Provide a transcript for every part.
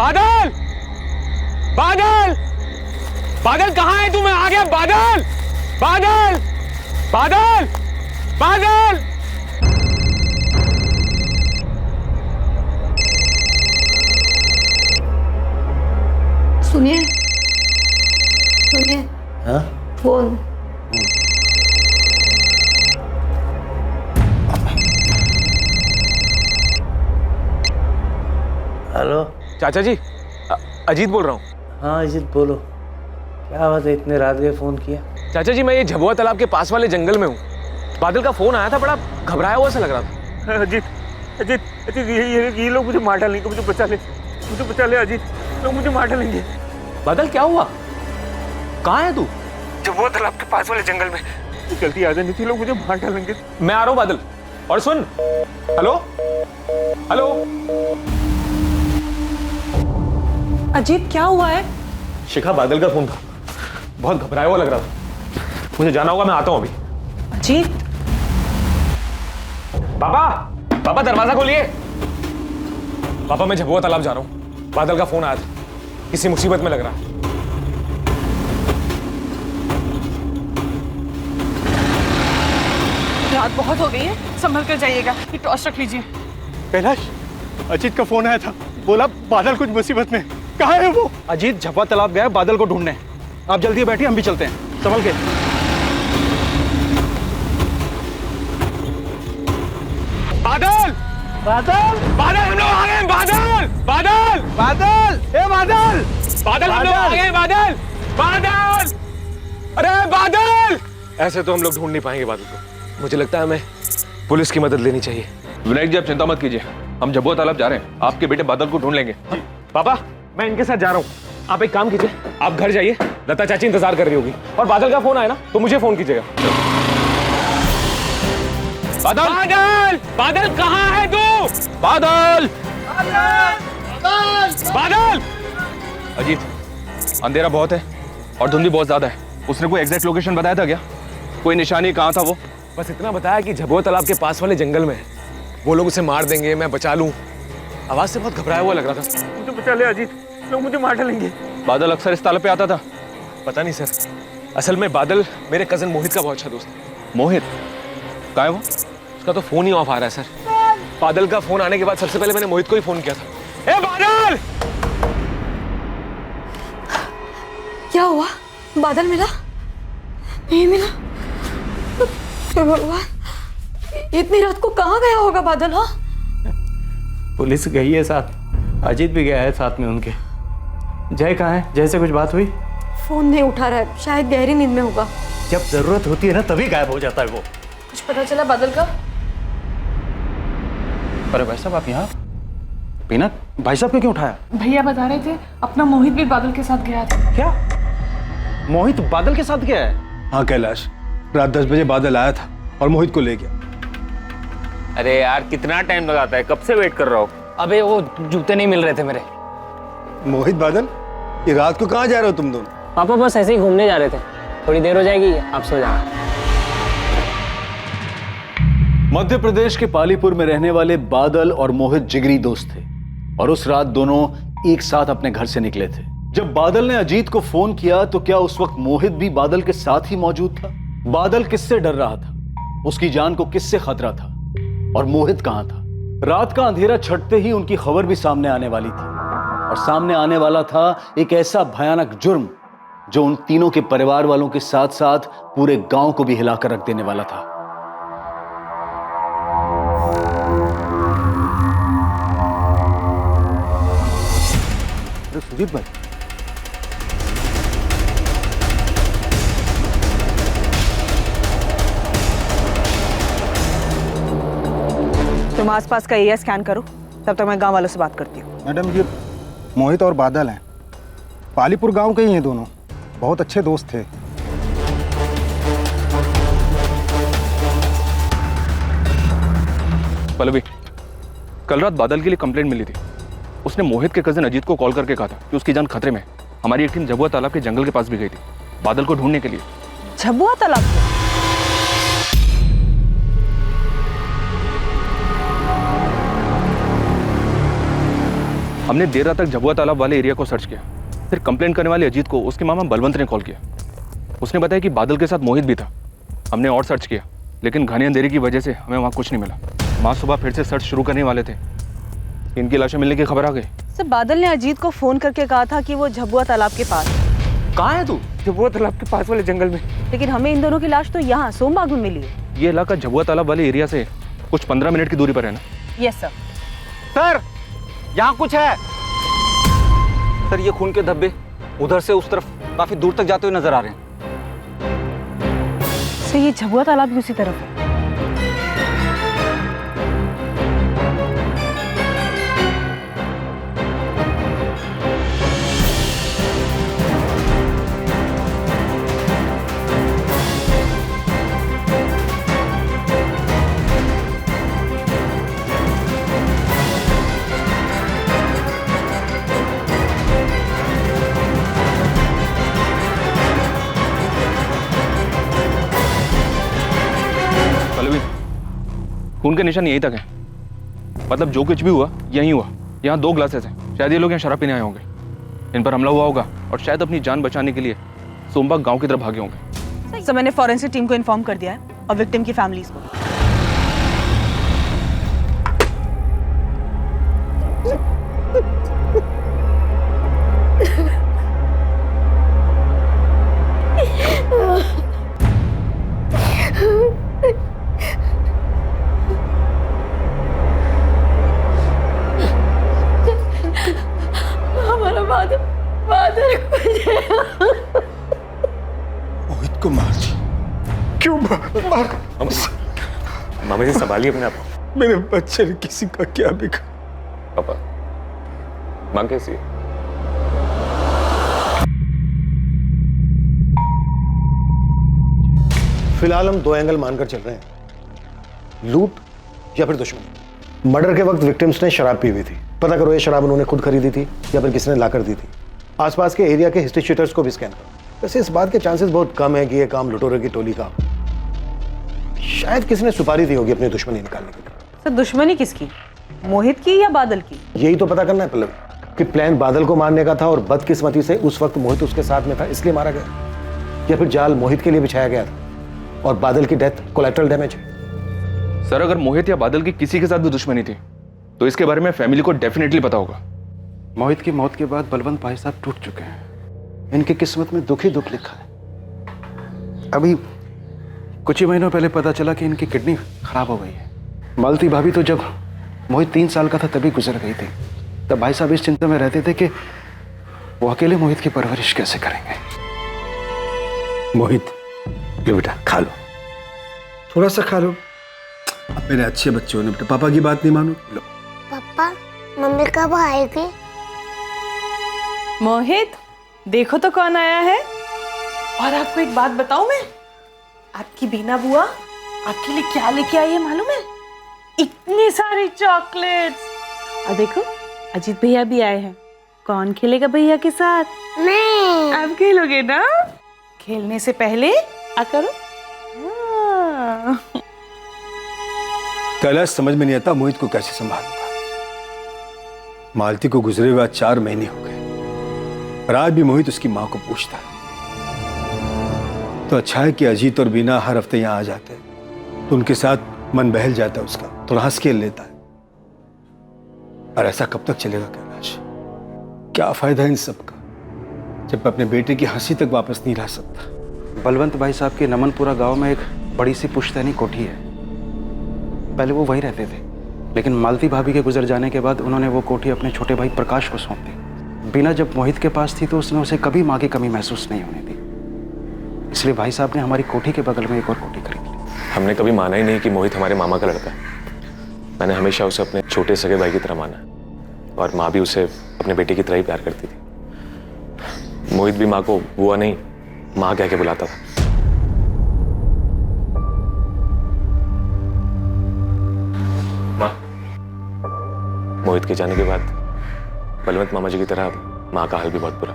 बादल, बादल, बादल कहाँ है तू? मैं आ गया। बादल, बादल, बादल, बादल। सुनिए, सुनिए। हाँ? फोन। हेलो। चाचा जी, अजीत बोल रहा हूँ। हाँ अजीत बोलो, क्या बात है, इतने रात में फोन किया? चाचा जी, मैं ये झबुआ तालाब के पास वाले जंगल में हूँ। बादल का फोन आया था, बड़ा घबराया हुआ सा लग रहा था। अजीत, अजीत, अजीत, ये लोग मुझे मार डालेंगे, मुझे बचा ले, मुझे बचा ले अजीत, लोग मुझे मार डालेंगे। बादल क्या हुआ? कहाँ है तू? झबुआ तालाब के पास वाले जंगल में। जल्दी आ जा, नहीं तो लोग मुझे मार डालेंगे। मैं आ रहा हूँ बादल। और सुन, हेलो, हेलो। अजीत क्या हुआ है? शिखा, बादल का फोन था, बहुत घबराया हुआ लग रहा था। मुझे जाना होगा, मैं आता हूँ अभी। अजीत, पापा, पापा दरवाजा खोलिए। पापा, मैं झबुआ तालाब जा रहा हूँ। बादल का फोन आया था, किसी मुसीबत में लग रहा है। रात बहुत हो गई है, संभल कर जाइएगा। ये टॉर्च रख लीजिए। कैलाश, अजीत का फोन आया था, बोला बादल कुछ मुसीबत में। कहाँ है वो? अजीत झपा तालाब गया बादल को ढूंढने। आप जल्दी बैठिए, हम भी चलते हैं, संभल के। बादल, बादल, बादल, हम लोग आ गए। बादल, बादल, बादल, ए बादल, बादल, हम लोग आ गए। बादल, बादल, अरे बादल। ऐसे तो हम लोग ढूंढ नहीं पाएंगे बादल को। मुझे लगता है हमें पुलिस की मदद लेनी चाहिए। विनायक जी, आप चिंता मत कीजिए, हम झबुआ तालाब जा रहे हैं, आपके बेटे बादल को ढूंढ लेंगे। पापा, मैं इनके साथ जा रहा हूँ। आप एक काम कीजिए, आप घर जाइए, लता चाची इंतजार कर रही होगी। और बादल का फोन आया ना तो मुझे फोन कीजिएगा। बादल, बादल, बादल कहाँ है तू? बादल, बादल। अजीत, अंधेरा बहुत है और धुंध भी बहुत ज्यादा है। उसने कोई एग्जैक्ट लोकेशन बताया था क्या? कोई निशानी कहाँ था वो? बस इतना बताया कि झबुआ तालाब के पास वाले जंगल में है। वो लोग उसे मार देंगे, मैं बचा लूं। आवाज से बहुत घबराया हुआ लग रहा था। मुझे बचा ले अजीत, लोग मुझे मार डालेंगे। बादल अक्सर इस तालाब पे आता था? पता नहीं सर, असल में बादल मेरे कजन मोहित का बहुत अच्छा दोस्त है। मोहित कहाँ है वो? उसका तो फोन ही ऑफ आ रहा है सर। बादल का फोन आने के बाद सबसे पहले मैंने मोहित को ही फोन किया था। ए बादल! क्या हुआ? बादल मिला? नहीं मिला? हे भगवान, इतनी रात को कहाँ गया होगा बादल? हाँ, पुलिस गई है साथ, अजीत भी गया है साथ में उनके। जय कहाँ है? जय से कुछ बात हुई? फोन नहीं उठा रहा है, शायद गहरी नींद में होगा। जब जरूरत होती है ना तभी गायब हो जाता है वो। कुछ पता चला बादल का? अरे भाई साहब, आप यहाँ? पीना, भाई साहब को क्यों उठाया? भैया बता रहे थे अपना मोहित भी बादल के साथ गया था। क्या मोहित बादल के साथ गया है? हाँ कैलाश, रात 10 बजे बादल आया था और मोहित को ले गया। अरे यार, कितना टाइम लगाता है, कब से वेट कर रहा हूँ। अबे वो जूते नहीं मिल रहे थे मेरे। मोहित, बादल, ये रात को कहाँ जा रहे हो तुम दोनों? पापा बस ऐसे ही घूमने जा रहे थे, थोड़ी देर हो जाएगी, आप सो जाना। मध्य प्रदेश के पालीपुर में रहने वाले बादल और मोहित जिगरी दोस्त थे और उस रात दोनों एक साथ अपने घर से निकले थे। जब बादल ने अजीत को फोन किया तो क्या उस वक्त मोहित भी बादल के साथ ही मौजूद था? बादल किससे डर रहा था? उसकी जान को किससे खतरा था? और मोहित कहां था? रात का अंधेरा छटते ही उनकी खबर भी सामने आने वाली थी और सामने आने वाला था एक ऐसा भयानक जुर्म जो उन तीनों के परिवार वालों के साथ साथ पूरे गांव को भी हिलाकर रख देने वाला था। सुजीत भाई, तुम आसपास का एरिया स्कैन करो, तब तक मैं गांव वालों से बात करती हूँ। मैडम, ये मोहित और बादल हैं, पालीपुर गांव के ही हैं दोनों, बहुत अच्छे दोस्त थे। पल्लवी, कल रात बादल के लिए कंप्लेंट मिली थी। उसने मोहित के कजन अजीत को कॉल करके कहा था कि उसकी जान खतरे में है। हमारी एक टीम झबुआ तालाब के जंगल के पास भी गई थी बादल को ढूंढने के लिए। झबुआ तालाब? हमने देर रात तक झबुआ तालाब वाले एरिया को सर्च किया। फिर कंप्लेंट करने वाले अजीत को उसके मामा बलवंत ने कॉल किया। उसने बताया कि बादल के साथ मोहित भी था। हमने और सर्च किया, लेकिन घने अंधेरे की वजह से हमें वहाँ कुछ नहीं मिला। माँ सुबह फिर से सर्च शुरू करने वाले थे, इनकी लाशें मिलने की खबर आ गई। सर, बादल ने अजीत को फोन करके कहा था कि वो झबुआ तालाब के पास। कहाँ है तू? झबुआ तालाब के पास वाले जंगल में। लेकिन हमें इन दोनों की लाश तो यहाँ सोमबाग में मिली है। ये इलाका झबुआ तालाब वाले एरिया से कुछ 15 मिनट की दूरी पर है ना? Yes sir. सर, यहाँ कुछ है। सर, ये खून के धब्बे उधर से उस तरफ काफी दूर तक जाते हुए नजर आ रहे हैं। सर, ये झबुआ तालाब भी उसी तरफ है। खून के निशान यहीं तक है। मतलब जो कुछ भी हुआ यहीं हुआ। यहाँ 2 ग्लासेस हैं, शायद ये लोग यहाँ शराब पीने आए होंगे। इन पर हमला हुआ होगा और शायद अपनी जान बचाने के लिए सोमबाग गांव की तरफ भागे होंगे। सर, मैंने फॉरेंसिक टीम को इन्फॉर्म कर दिया है और विक्टिम की फैमिलीज को। हमारा बादल बादल मोहित को मार दी। क्यों मार? मामा जी संभालिए अपने आप को। मेरे बच्चे ने किसी का क्या बिगाड़ा? पापा, माँ कैसी है? फिलहाल हम 2 एंगल मानकर चल रहे हैं, लूट या फिर दुश्मनी। मर्डर के वक्त विक्टिम्स ने शराब पी हुई थी। पता करो ये शराब उन्होंने खुद खरीदी थी या फिर किसी ने लाकर दी थी। आसपास के एरिया के हिस्ट्री शीटर्स को भी स्कैन करो। वैसे इस बात के चांसेस बहुत कम है कि ये काम लुटेरों की टोली का। शायद किसी ने सुपारी दी होगी अपनी दुश्मनी निकालने के लिए। सर, दुश्मनी किसकी? मोहित की या बादल की? यही तो पता करना है पल्लवी, कि प्लान बादल को मारने का था और बदकिस्मती से उस वक्त मोहित उसके साथ में था इसलिए मारा गया, या फिर जाल मोहित के लिए बिछाया गया था और बादल की डेथ कोलैटरल डैमेज है। सर, अगर मोहित या बादल की किसी के साथ भी दुश्मनी थी तो इसके बारे में फैमिली को डेफिनेटली पता होगा। मोहित की मौत के बाद बलवंत भाई साहब टूट चुके हैं। इनकी किस्मत में दुख ही दुख लिखा है। अभी कुछ ही महीनों पहले पता चला कि इनकी किडनी खराब हो गई है। मालती भाभी तो जब मोहित 3 साल का था तभी गुजर गई थी। तब भाई साहब इस चिंता में रहते थे कि वो अकेले मोहित की परवरिश कैसे करेंगे। मोहित, लो बेटा खा लो, थोड़ा सा खा लो। अब मेरे अच्छे बच्चे हो ना बेटा, पापा की बात नहीं मानो। लो। पापा, मम्मी कब आएगी? मोहित, देखो तो कौन आया है। और आपको एक बात बताऊं मैं, आपकी बीना बुआ आपके लिए क्या लेके आई है मालूम है? इतनी सारी चॉकलेट्स। और देखो, अजीत भैया भी आए हैं। कौन खेलेगा भैया के साथ? मैं। आप खेलोगे ना? खेलने से पहले आ करो। कैलाश, समझ में नहीं आता मोहित को कैसे संभालूंगा। मालती को गुजरे हुए 4 महीने हो गए और आज भी मोहित उसकी मां को पूछता है। तो अच्छा है कि अजीत और बीना हर हफ्ते यहाँ आ जाते हैं, तो उनके साथ मन बहल जाता है उसका, थोड़ा हंस खेल लेता है। और ऐसा कब तक चलेगा कैलाश? क्या फायदा इन सब का जब मैं अपने बेटे की हंसी तक वापस नहीं ला सकता। बलवंत भाई साहब के नमनपुरा गांव में एक बड़ी सी पुश्तैनी कोठी है। पहले वो वहीं रहते थे, लेकिन मालती भाभी के गुजर जाने के बाद उन्होंने वो कोठी अपने छोटे भाई प्रकाश को सौंप दी। बीना जब मोहित के पास थी तो उसने उसे कभी माँ की कमी महसूस नहीं होने दी। इसलिए भाई साहब ने हमारी कोठी के बगल में एक और कोठी खरीद ली। हमने कभी माना ही नहीं कि मोहित हमारे मामा का लड़का है। मैंने हमेशा उसे अपने छोटे सगे भाई की तरह माना और माँ भी उसे अपने बेटे की तरह ही प्यार करती थी। मोहित भी माँ को बुआ नहीं, माँ कह के बुलाता था। माँ, मोहित के जाने के बाद बलवंत मामा जी की तरह माँ का हाल भी बहुत बुरा।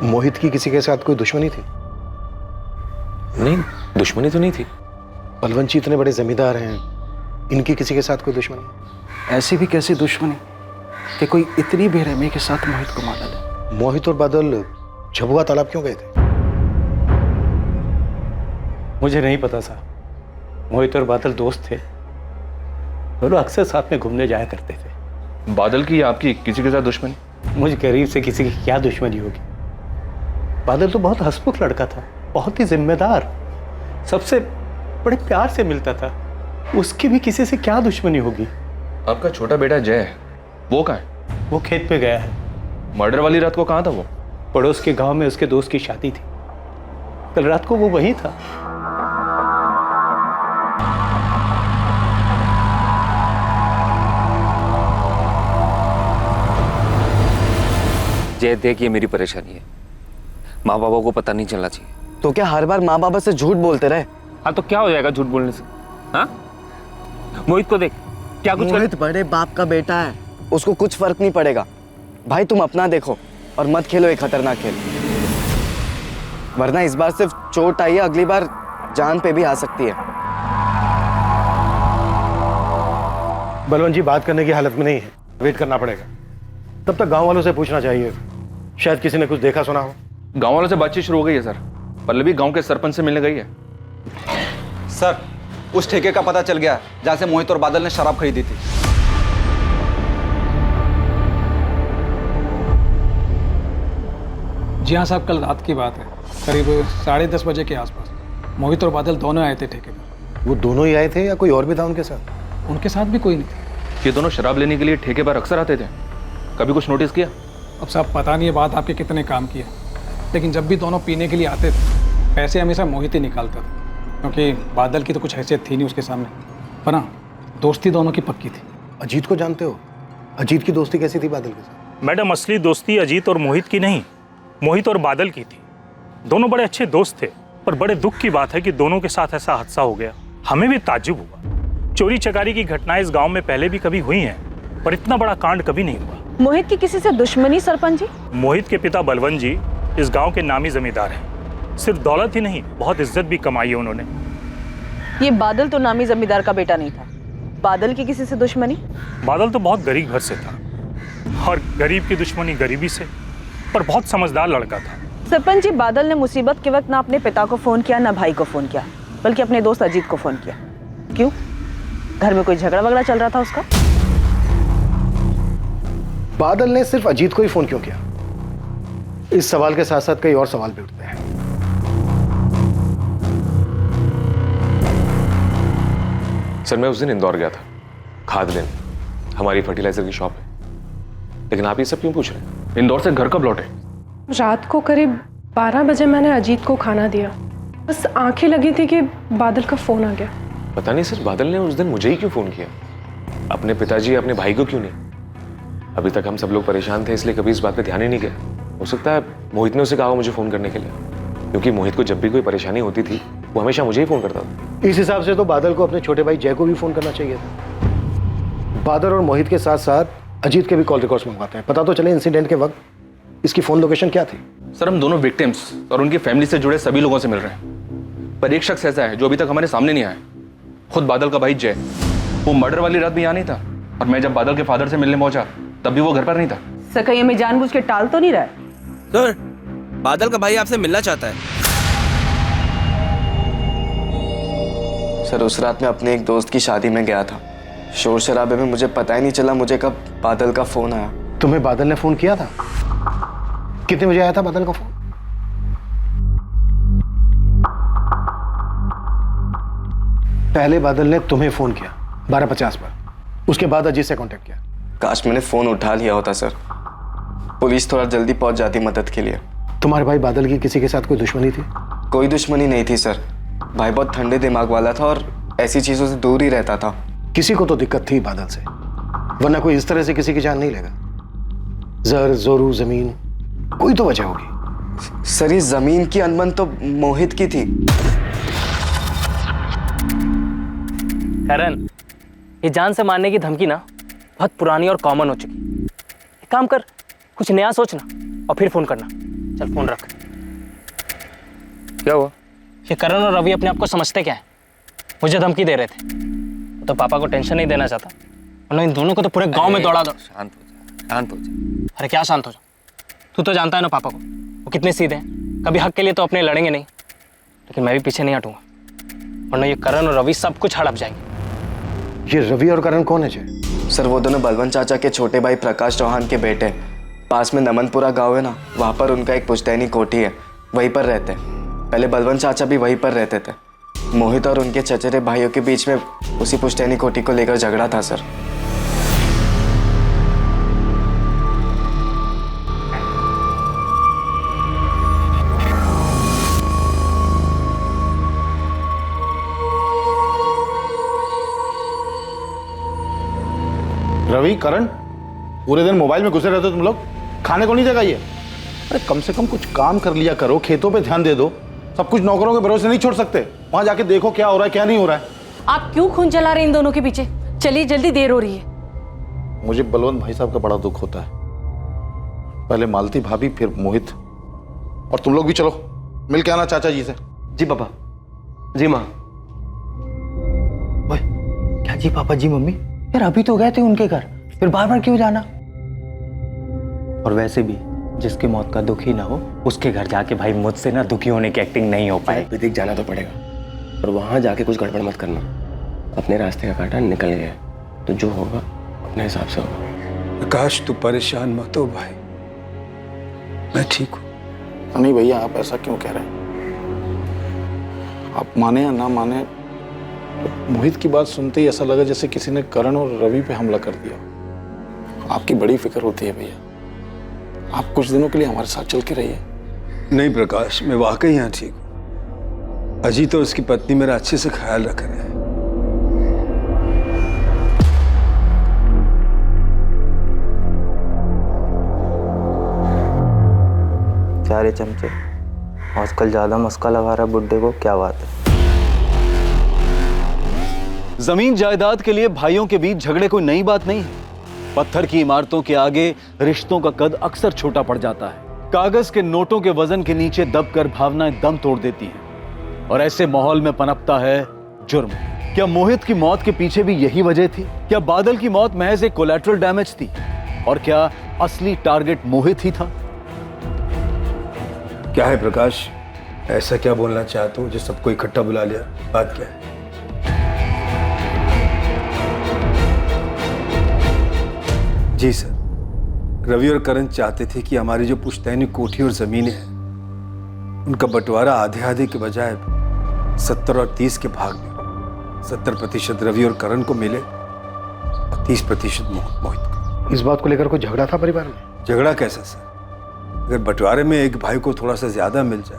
मोहित की किसी के साथ कोई दुश्मनी थी? नहीं, दुश्मनी तो नहीं थी। बलवंत जी इतने बड़े जमींदार हैं, इनकी किसी के साथ कोई दुश्मनी? ऐसी भी कैसी दुश्मनी कि कोई इतनी बेरहमी के साथ मोहित को मार डाले। मोहित और बादल झबुआ तालाब क्यों गए थे? मुझे नहीं पता साहब। मोहित और बादल दोस्त थे, दोनों अक्सर साथ में घूमने जाया करते थे। बादल की या आपकी किसी के साथ दुश्मनी? मुझ गरीब से किसी की क्या दुश्मनी होगी। बादल तो बहुत हंसमुख लड़का था, बहुत ही जिम्मेदार, सबसे बड़े प्यार से मिलता था। उसकी भी किसी से क्या दुश्मनी होगी। आपका छोटा बेटा जय है, वो कहाँ है? वो खेत पे गया है। मर्डर वाली रात को कहाँ था वो? पड़ोस के गांव में उसके दोस्त की शादी थी, कल रात को वो वहीं था। जय देख, ये मेरी परेशानी है, माँ बाबा को पता नहीं चलना चाहिए। तो क्या हर बार माँ बाबा से झूठ बोलते रहे? हाँ तो क्या हो जाएगा झूठ बोलने से? हाँ, मोहित को देख, क्या कुछ मोहित बड़े बाप का बेटा है, उसको कुछ फर्क नहीं पड़ेगा। भाई तुम अपना देखो और मत खेलो एक खतरनाक खेल, वरना इस बार सिर्फ चोट आई है, अगली बार जान पे भी आ सकती है। बलवंत जी बात करने की हालत में नहीं है, वेट करना पड़ेगा। तब तक गांव वालों से पूछना चाहिए, शायद किसी ने कुछ देखा सुना हो। गांव वालों से बातचीत शुरू हो गई है सर। पल्लवी गांव के सरपंच से मिलने गई है। सर, उस ठेके का पता चल गया जहां से मोहित और बादल ने शराब खरीदी थी। जी हाँ साहब, कल रात की बात है, करीब 10:30 बजे के आसपास मोहित और बादल दोनों आए थे ठेके पर। वो दोनों ही आए थे या कोई और भी था उनके साथ? उनके साथ भी कोई नहीं था। ये दोनों शराब लेने के लिए ठेके पर अक्सर आते थे, कभी कुछ नोटिस किया? अब साहब पता नहीं ये बात आपके कितने काम की है, लेकिन जब भी दोनों पीने के लिए आते थे पैसे हमेशा मोहित ही निकालता था, क्योंकि बादल की तो कुछ हैसियत थी नहीं उसके सामने, पर हाँ दोस्ती दोनों की पक्की थी। अजीत को जानते हो? अजीत की दोस्ती कैसी थी बादल के साथ? मैडम, असली दोस्ती अजीत और मोहित की नहीं, मोहित और बादल की थी। दोनों बड़े अच्छे दोस्त थे, पर बड़े दुख की बात है कि दोनों के साथ ऐसा हादसा हो गया। हमें भी ताज्जुब हुआ। चोरी चकारी की घटनाएं इस गांव में पहले भी कभी हुई हैं, पर इतना बड़ा कांड कभी नहीं हुआ। मोहित की किसी से दुश्मनी सरपंच जी? मोहित के पिता बलवंत जी इस गांव के नामी जमींदार हैं। सिर्फ दौलत ही नहीं, बहुत इज्जत भी कमाई है उन्होंने। ये बादल तो नामी जमींदार का बेटा नहीं था, बादल की किसी से दुश्मनी? बादल तो बहुत गरीब घर से था, और गरीब की दुश्मनी गरीबी से, पर बहुत समझदार लड़का था। सरपंच जी, बादल ने मुसीबत के वक्त ना अपने पिता को फोन किया ना भाई को फोन किया, बल्कि अपने दोस्त अजीत को फोन किया। क्यों? घर में कोई झगड़ा वगड़ा चल रहा था उसका? बादल ने सिर्फ अजीत को ही फोन क्यों किया? इस सवाल के साथ साथ कई और सवाल भी उठते हैं। सर, मैं उस दिन इंदौर गया था खाद लेने, हमारी फर्टिलाइजर की शॉप है। लेकिन आप ये सब क्यों पूछ रहे हैं? इंदौर से घर कब लौटे? रात को करीब 12 बजे मैंने अजीत को खाना दिया, बस आंखें लगी थी कि बादल का फोन आ गया। पता नहीं सर, बादल ने उस दिन मुझे ही क्यों फोन किया, अपने पिताजी अपने भाई को क्यों नहीं? अभी तक हम सब लोग परेशान थे, इसलिए कभी इस बात पे ध्यान ही नहीं गया। हो सकता है मोहित ने उसे कहा मुझे फोन करने के लिए, क्योंकि मोहित को जब भी कोई परेशानी होती थी वो हमेशा मुझे ही फोन करता था। इस हिसाब से तो बादल को अपने छोटे भाई जय को भी फोन करना चाहिए था। बादल और मोहित के साथ साथ अजीत के भी कॉल रिकॉर्ड्स मंगवाते हैं, पता तो चले इंसिडेंट के वक्त इसकी फोन लोकेशन क्या थी। सर, हम दोनों विक्टिम्स और उनकी फैमिली से जुड़े सभी लोगों से मिल रहे हैं, पर एक शख्स ऐसा है जो अभी तक हमारे सामने नहीं आया। खुद बादल का भाई जय, वो मर्डर वाली रात भी यहाँ नहीं था, और मैं जब बादल के फादर से मिलने पहुंचा तब भी वो घर पर नहीं था। सर, कहीं हमें जानबूझ के टाल तो नहीं रहा है? सर, बादल का भाई आपसे मिलना चाहता है। सर, उस रात मैं अपने एक दोस्त की शादी में गया था, शोर शराबे में मुझे पता ही नहीं चला मुझे कब बादल का फोन आया। तुम्हें बादल ने फोन किया था? कितने बजे आया था बादल का फोन? पहले बादल ने तुम्हें फोन किया 12:50 पर, उसके बाद अजीत से कांटेक्ट किया। काश मैंने फोन उठा लिया होता सर, पुलिस थोड़ा जल्दी पहुंच जाती मदद के लिए। तुम्हारे भाई बादल की किसी के साथ कोई दुश्मनी थी? कोई दुश्मनी नहीं थी सर, भाई बहुत ठंडे दिमाग वाला था और ऐसी चीजों से दूर ही रहता था। किसी को तो दिक्कत थी बादल से, वरना कोई इस तरह से किसी की जान नहीं लेगा। जर जोरू जमीन, कोई तो वजह होगी। सर, ये जमीन की अनबन तो मोहित की थी। करण, ये जान से मारने की धमकी ना बहुत पुरानी और कॉमन हो चुकी। एक काम कर, कुछ नया सोचना और फिर फोन करना। चल फोन रख। क्या हुआ? ये करण और रवि अपने आप को समझते क्या है? मुझे धमकी दे रहे थे, तो पापा को टेंशन नहीं देना चाहता, वरना इन दोनों को तो पूरे गांव में दौड़ा दो। शांत हो जा। शांत हो जा। अरे क्या शांत हो जा, तू तो जानता है ना पापा को, वो कितने सीधे हैं। कभी हक के लिए तो अपने लड़ेंगे नहीं, लेकिन मैं भी पीछे नहीं हटूंगा, वरना ये करण और रवि सब कुछ हड़प जाएंगे। ये रवि और करण कौन है जय? सर वो दोनों बलवंत चाचा के छोटे भाई प्रकाश चौहान के बेटे हैं। पास में नमनपुरा गांव है ना, वहाँ पर उनका एक पुश्तैनी कोठी है, वहीं पर रहते हैं। पहले बलवंत चाचा भी वहीं पर रहते थे। मोहित और उनके चचेरे भाइयों के बीच में उसी पुश्तैनी कोठी को लेकर झगड़ा था सर। रवि, करण, पूरे दिन मोबाइल में घुसे रहते हो तुम लोग, खाने को नहीं जगाइए। अरे कम से कम कुछ काम कर लिया करो, खेतों पे ध्यान दे दो। सब कुछ नौकरों के भरोसे नहीं छोड़ सकते। वहां जाके देखो क्या हो रहा है क्या नहीं हो रहा है। आप क्यों खून चला रहे हैं इन दोनों के पीछे? चलिए जल्दी, देर हो रही है। मुझे बलवंत भाई साहब का बड़ा दुख होता है। पहले मालती भाभी, फिर मोहित, और तुम लोग भी चलो मिल के आना चाचा जी से। जी पापा। जी माँ। क्या जी पापा जी मम्मी? यार अभी तो गए थे उनके घर, फिर बार बार क्यों जाना? और वैसे भी जिसकी मौत का दुख ही ना हो उसके घर जाके भाई मुझसे ना दुखी होने की एक्टिंग नहीं हो पाए। विदिक जाना तो पड़ेगा, पर वहां जाके कुछ गड़बड़ मत करना। अपने रास्ते का कांटा निकल गया, तो जो होगा अपने हिसाब से होगा। आकाश तू परेशान मत हो भाई, मैं ठीक हूँ। नहीं भैया, आप ऐसा क्यों कह रहे हैं? आप माने या ना माने, तो मोहित की बात सुनते ही ऐसा लगा जैसे किसी ने करण और रवि पे हमला कर दिया। आपकी बड़ी फिक्र होती है भैया, आप कुछ दिनों के लिए हमारे साथ चल के रहिए। नहीं प्रकाश, मैं वाकई यहाँ ठीक हूँ। अजीत और उसकी पत्नी मेरा अच्छे से ख्याल रख रहे हैं। चारे चमचे आजकल ज्यादा मस्का लगा रहा बुड्ढे को, क्या बात है? जमीन जायदाद के लिए भाइयों के बीच झगड़े कोई नई बात नहीं है। पत्थर की इमारतों के आगे रिश्तों का कद अक्सर छोटा पड़ जाता है। कागज के नोटों के वजन के नीचे दबकर भावनाएं दम तोड़ देती हैं, और ऐसे माहौल में पनपता है जुर्म। क्या मोहित की मौत के पीछे भी यही वजह थी? क्या बादल की मौत महज एक कोलैटरल डैमेज थी, और क्या असली टारगेट मोहित ही था? क्या है प्रकाश, ऐसा क्या बोलना चाहते हो जो सबको इकट्ठा बुला लिया? बात क्या है? जी सर, रवि और करण चाहते थे कि हमारी जो पुश्तैनी कोठी और जमीनें हैं उनका बंटवारा आधे आधे के बजाय 70 और 30 के भाग में 70% रवि और करण को मिले और 30% मोहित को। इस बात को लेकर कोई झगड़ा था परिवार में? झगड़ा कैसा सर? अगर बंटवारे में एक भाई को थोड़ा सा ज्यादा मिल जाए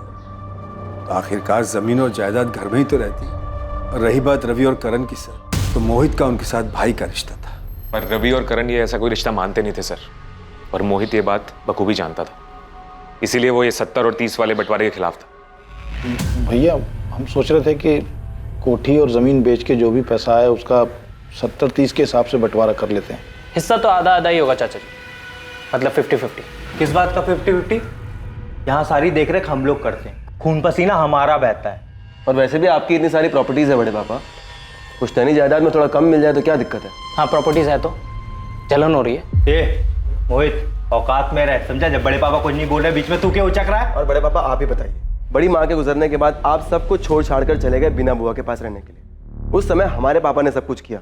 तो आखिरकार जमीन और जायदाद घर में ही तो रहती है। और रही बात रवि और करण की सर, तो मोहित का उनके साथ भाई का रिश्ता था। पर रवि और करण ये ऐसा कोई रिश्ता मानते नहीं थे सर, और मोहित ये बात बखूबी जानता था, इसीलिए वो ये 70 और 30 वाले बंटवारे के खिलाफ था। भैया, हम सोच रहे थे कि कोठी और जमीन बेच के जो भी पैसा आया उसका 70-30 के हिसाब से बंटवारा कर लेते हैं। हिस्सा तो आधा आधा ही होगा चाचा जी, मतलब 50-50। किस बात का 50-50? यहाँ सारी देखरेख हम लोग करते हैं, खून पसीना हमारा बहता है। और वैसे भी आपकी इतनी सारी प्रॉपर्टीज है बड़े पापा, पुश्तैनी जायदाद में थोड़ा कम मिल जाए तो क्या दिक्कत है? हाँ, प्रॉपर्टीज है तो जलन हो रही है। ए मोहित, औकात में रह, समझा? जब बड़े पापा कुछ नहीं बोल रहे बीच में तू क्यों उचक रहा है? और बड़े पापा आप ही बताइए, बड़ी माँ के गुजरने के बाद आप सब कुछ छोड़ छाड़ कर चले गए बीना बुआ के पास रहने के लिए। उस समय हमारे पापा ने सब कुछ किया,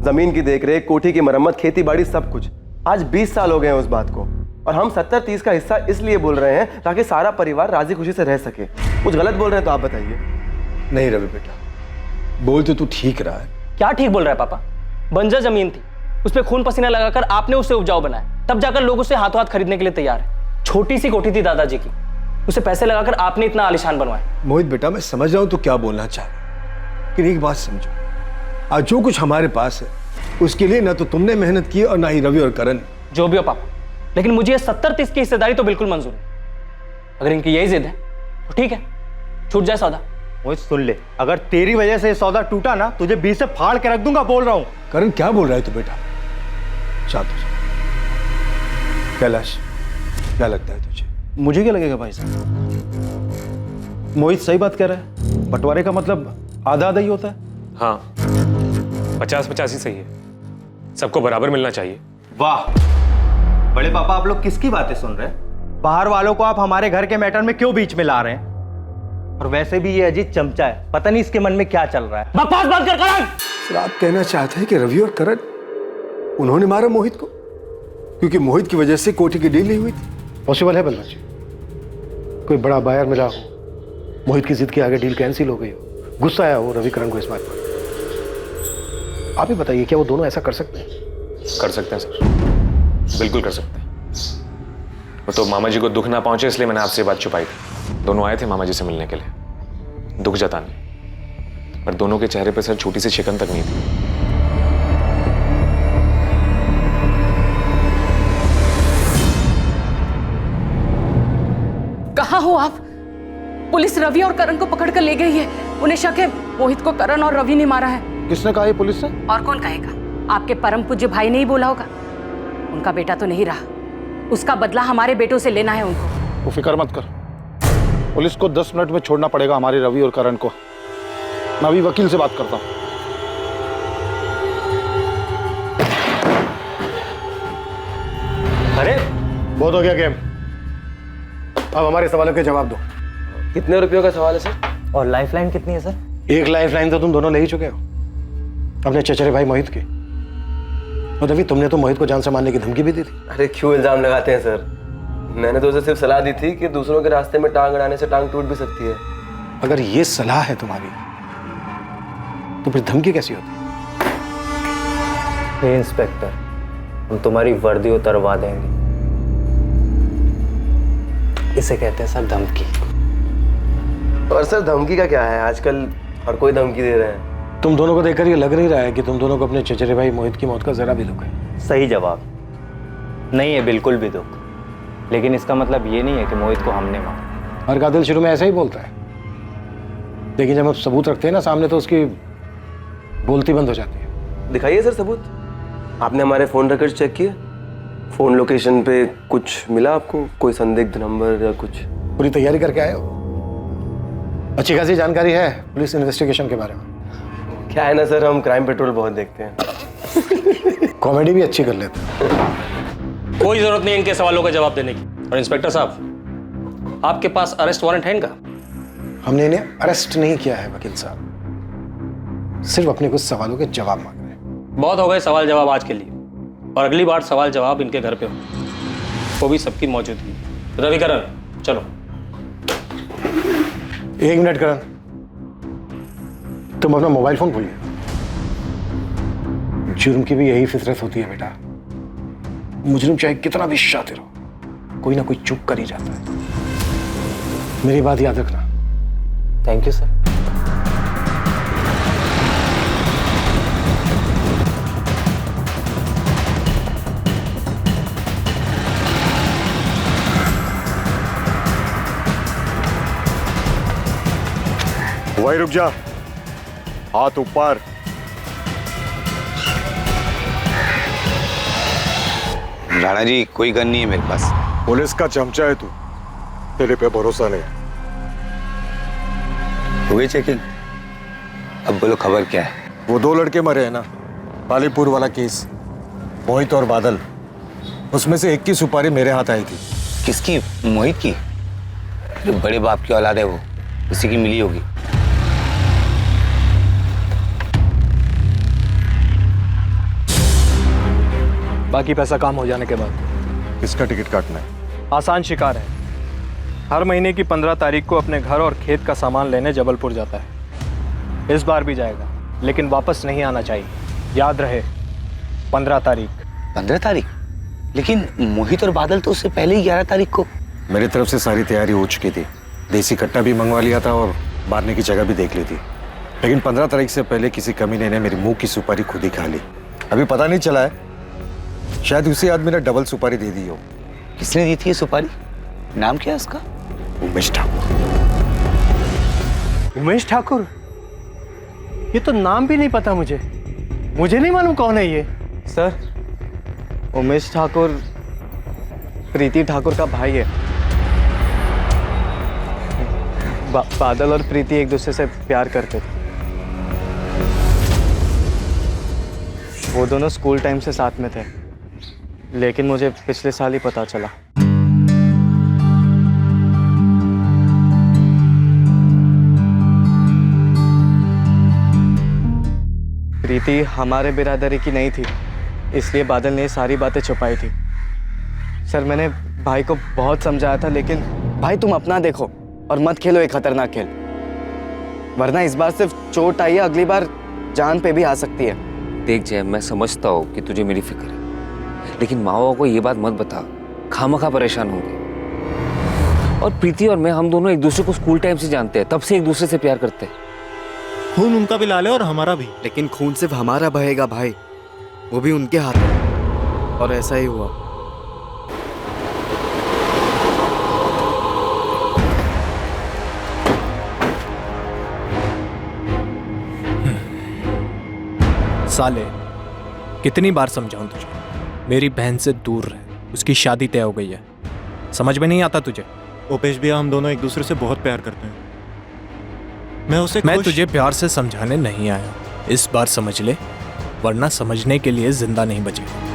जमीन की देखरेख, कोठी की मरम्मत, खेती बाड़ी, सब कुछ। आज 20 साल हो गए हैं उस बात को, और हम 70-30 का हिस्सा इसलिए बोल रहे हैं ताकि सारा परिवार राजी खुशी से रह सके। कुछ गलत बोल रहे हैं तो आप बताइए। नहीं रवि बेटा, बोल तो तू ठीक रहा है। क्या ठीक बोल रहा है पापा? बंजर जमीन थी, उस पर खून पसीना लगाकर आपने उसे उपजाऊ बनाया, तब जाकर लोग उसे हाथों हाथ खरीदने के लिए तैयार है। छोटी सी कोठी थी दादाजी की, उसे पैसे लगाकर आपने इतना आलीशान बनवाया। मोहित बेटा, मैं समझ रहा हूं तो क्या बोलना चाह रहा है, लेकिन एक बात समझो, आज जो कुछ हमारे पास है उसके लिए ना तो तुमने मेहनत की और ना ही रवि और करण। जो भी हो पापा, लेकिन मुझे 70-30 की हिस्सेदारी तो बिल्कुल मंजूर है। अगर इनकी यही जिद है तो ठीक है, छूट जाए सौदा। मोहित सुन ले, अगर तेरी वजह से सौदा टूटा ना, तुझे 20 से फाड़ के रख दूंगा, बोल रहा हूं। करण क्या बोल रहा है तू बेटा? शांत हो जा। कैलाश, क्या लगता है तुझे? मुझे क्या लगेगा भाई साहब? मोहित सही बात कह रहा है, बंटवारे का मतलब आधा आधा ही होता है। हाँ, 50-50 ही सही है, सबको बराबर मिलना चाहिए। वाह, बड़े पापा, आप लोग किसकी बातें सुन रहे हैं? बाहर वालों को आप हमारे घर के मैटर में क्यों बीच में ला रहे हैं? और वैसे भी ये अजीत चमचा है, पता नहीं इसके मन में क्या चल रहा है। बकवास बंद कर करण। सर, आप कहना चाहते हैं कि रवि और करण उन्होंने मारा मोहित को क्योंकि मोहित की वजह से कोठी की डील नहीं हुई थी? पॉसिबल है बलराज जी, कोई बड़ा बायर मिला हो, मोहित की जिद के आगे डील कैंसिल हो गई हो, गुस्सा आया हो रवि करण को इस बात पर। आप ही बताइए, क्या वो दोनों ऐसा कर सकते हैं? कर सकते हैं सर, बिल्कुल कर सकते हैं। वो तो मामा जी को दुख ना पहुंचे इसलिए मैंने आपसे बात छुपाई थी। दोनों आए थे मामा जी से मिलने के लिए, दुख जताने, पर दोनों के चेहरे पे सर छोटी सी शिकन तक नहीं थी। कहाँ हो आप? पुलिस रवि और करण को पकड़ कर ले गई है। उन्हें शक है मोहित को करण और रवि ने मारा है। किसने कहा ये पुलिस से? और कौन कहेगा? आपके परम पूज्य भाई ने ही बोला होगा। उनका बेटा तो नहीं रहा, उसका बदला हमारे बेटों से लेना है उनको। वो फिक्र मत कर, पुलिस को 10 मिनट में छोड़ना पड़ेगा हमारे रवि और करण को। मैं अभी वकील से बात करता हूँ। अरे बहुत हो गया गेम, अब हमारे सवालों के जवाब दो। कितने रुपयों का सवाल है सर? और लाइफलाइन कितनी है सर? 1 लाइफलाइन तो तुम दोनों ले ही चुके हो, अपने चचेरे भाई मोहित की। और रवि, तुमने तो मोहित को जान से मारने की धमकी भी दी थी। अरे क्यों इल्जाम लगाते हैं सर? मैंने तो उसे सिर्फ सलाह दी थी कि दूसरों के रास्ते में टांग अड़ाने से टांग टूट भी सकती है। अगर ये सलाह है तुम्हारी तो फिर धमकी कैसी होती? हे इंस्पेक्टर, हम तुम्हारी वर्दी उतरवा देंगे। इसे कहते हैं सर धमकी। और सर धमकी का क्या है, आजकल हर कोई धमकी दे रहे हैं। तुम दोनों को देखकर ये लग नहीं रहा है कि तुम दोनों को अपने चचेरे भाई मोहित की मौत का जरा भी दुख है? सही जवाब, नहीं है बिल्कुल भी दुख, लेकिन इसका मतलब ये नहीं है कि मोहित को हमने मारा। हर कातिल शुरू में ऐसा ही बोलता है, लेकिन जब हम सबूत रखते हैं ना सामने तो उसकी बोलती बंद हो जाती है। दिखाइए सर सबूत। आपने हमारे फोन रिकॉर्ड चेक किए? फोन लोकेशन पे कुछ मिला आपको? कोई संदिग्ध नंबर या कुछ? पूरी तैयारी करके आए हो? अच्छी खासी जानकारी है पुलिस इन्वेस्टिगेशन के बारे में? क्या है ना सर, हम क्राइम पेट्रोल बहुत देखते हैं। कॉमेडी भी अच्छी कर लेते हैं। कोई जरूरत नहीं इनके सवालों का जवाब देने की। और इंस्पेक्टर साहब, आपके पास अरेस्ट वारंट है इनका? हमने इन्हें अरेस्ट नहीं किया है वकील साहब, सिर्फ अपने कुछ सवालों के जवाब मांग रहे हैं। बहुत हो गए सवाल जवाब आज के लिए, और अगली बार सवाल जवाब इनके घर पे हो, वो भी सबकी मौजूदगी। रवि करण, चलो। 1 मिनट करण, तुम अपना मोबाइल फोन भूलिए। जुर्म की भी यही फितरत होती है बेटा, मुजरिम चाहे कितना भी शातिर हो, कोई ना कोई चूक कर ही जाता है। मेरी बात याद रखना। Thank you sir. वही रुक जा, हाथ ऊपर। राणा जी, कोई गन नहीं है मेरे पास। पुलिस का चमचा है तू, तेरे पे भरोसा नहीं। हुई चेकिंग, अब बोलो खबर क्या है? वो 2 लड़के मरे हैं ना, पालीपुर वाला केस, मोहित और बादल, उसमें से एक की सुपारी मेरे हाथ आई थी। किसकी? मोहित की? जो बड़े बाप की औलाद है वो, उसी की मिली होगी। बाकी पैसा काम हो जाने के बाद। किसका टिकट काटना है? आसान शिकार है, हर महीने की 15 तारीख को अपने घर और खेत का सामान लेने जबलपुर जाता है। इस बार भी जाएगा, लेकिन वापस नहीं आना चाहिए। याद रहे, 15 तारीख। 15 तारीख? लेकिन मोहित और बादल तो उससे पहले ही 11 तारीख को। मेरी तरफ से सारी तैयारी हो चुकी थी, देसी कट्टा भी मंगवा लिया था और मारने की जगह भी देख ली थी, लेकिन 15 तारीख से पहले किसी कमीने ने मेरी मुंह की सुपारी खुद ही खा ली। अभी पता नहीं चला है, शायद उसी आदमी ने डबल सुपारी दे दी हो। किसने दी थी ये सुपारी? नाम क्या है उसका? उमेश ठाकुर। उमेश ठाकुर? ये तो नाम भी नहीं पता मुझे नहीं मालूम कौन है ये। सर, उमेश ठाकुर प्रीति ठाकुर का भाई है। बादल और प्रीति एक दूसरे से प्यार करते थे। वो दोनों स्कूल टाइम से साथ में थे। लेकिन मुझे पिछले साल ही पता चला। प्रीति हमारे बिरादरी की नहीं थी, इसलिए बादल ने सारी बातें छुपाई थी। सर मैंने भाई को बहुत समझाया था, लेकिन भाई तुम अपना देखो और मत खेलो एक खतरनाक खेल, वरना इस बार सिर्फ चोट आई है, अगली बार जान पे भी आ सकती है। देख जय, मैं समझता हूँ कि तुझे मेरी फिक्र है, लेकिन माँ को ये बात मत बता, खामखा परेशान होंगे। और प्रीति और मैं, हम दोनों एक दूसरे को स्कूल टाइम से जानते हैं, तब से एक दूसरे से प्यार करते हैं। खून उनका भी लाल है और हमारा भी, लेकिन खून सिर्फ हमारा बहेगा भाई, वो भी उनके हाथ में। और ऐसा ही हुआ। साले, कितनी बार समझाऊं तुझे, मेरी बहन से दूर रह, उसकी शादी तय हो गई है। समझ में नहीं आता तुझे? उपेश भैया, हम दोनों एक दूसरे से बहुत प्यार करते हैं। मैं तुझे प्यार से समझाने नहीं आया, इस बार समझ ले, वरना समझने के लिए जिंदा नहीं बचेगा।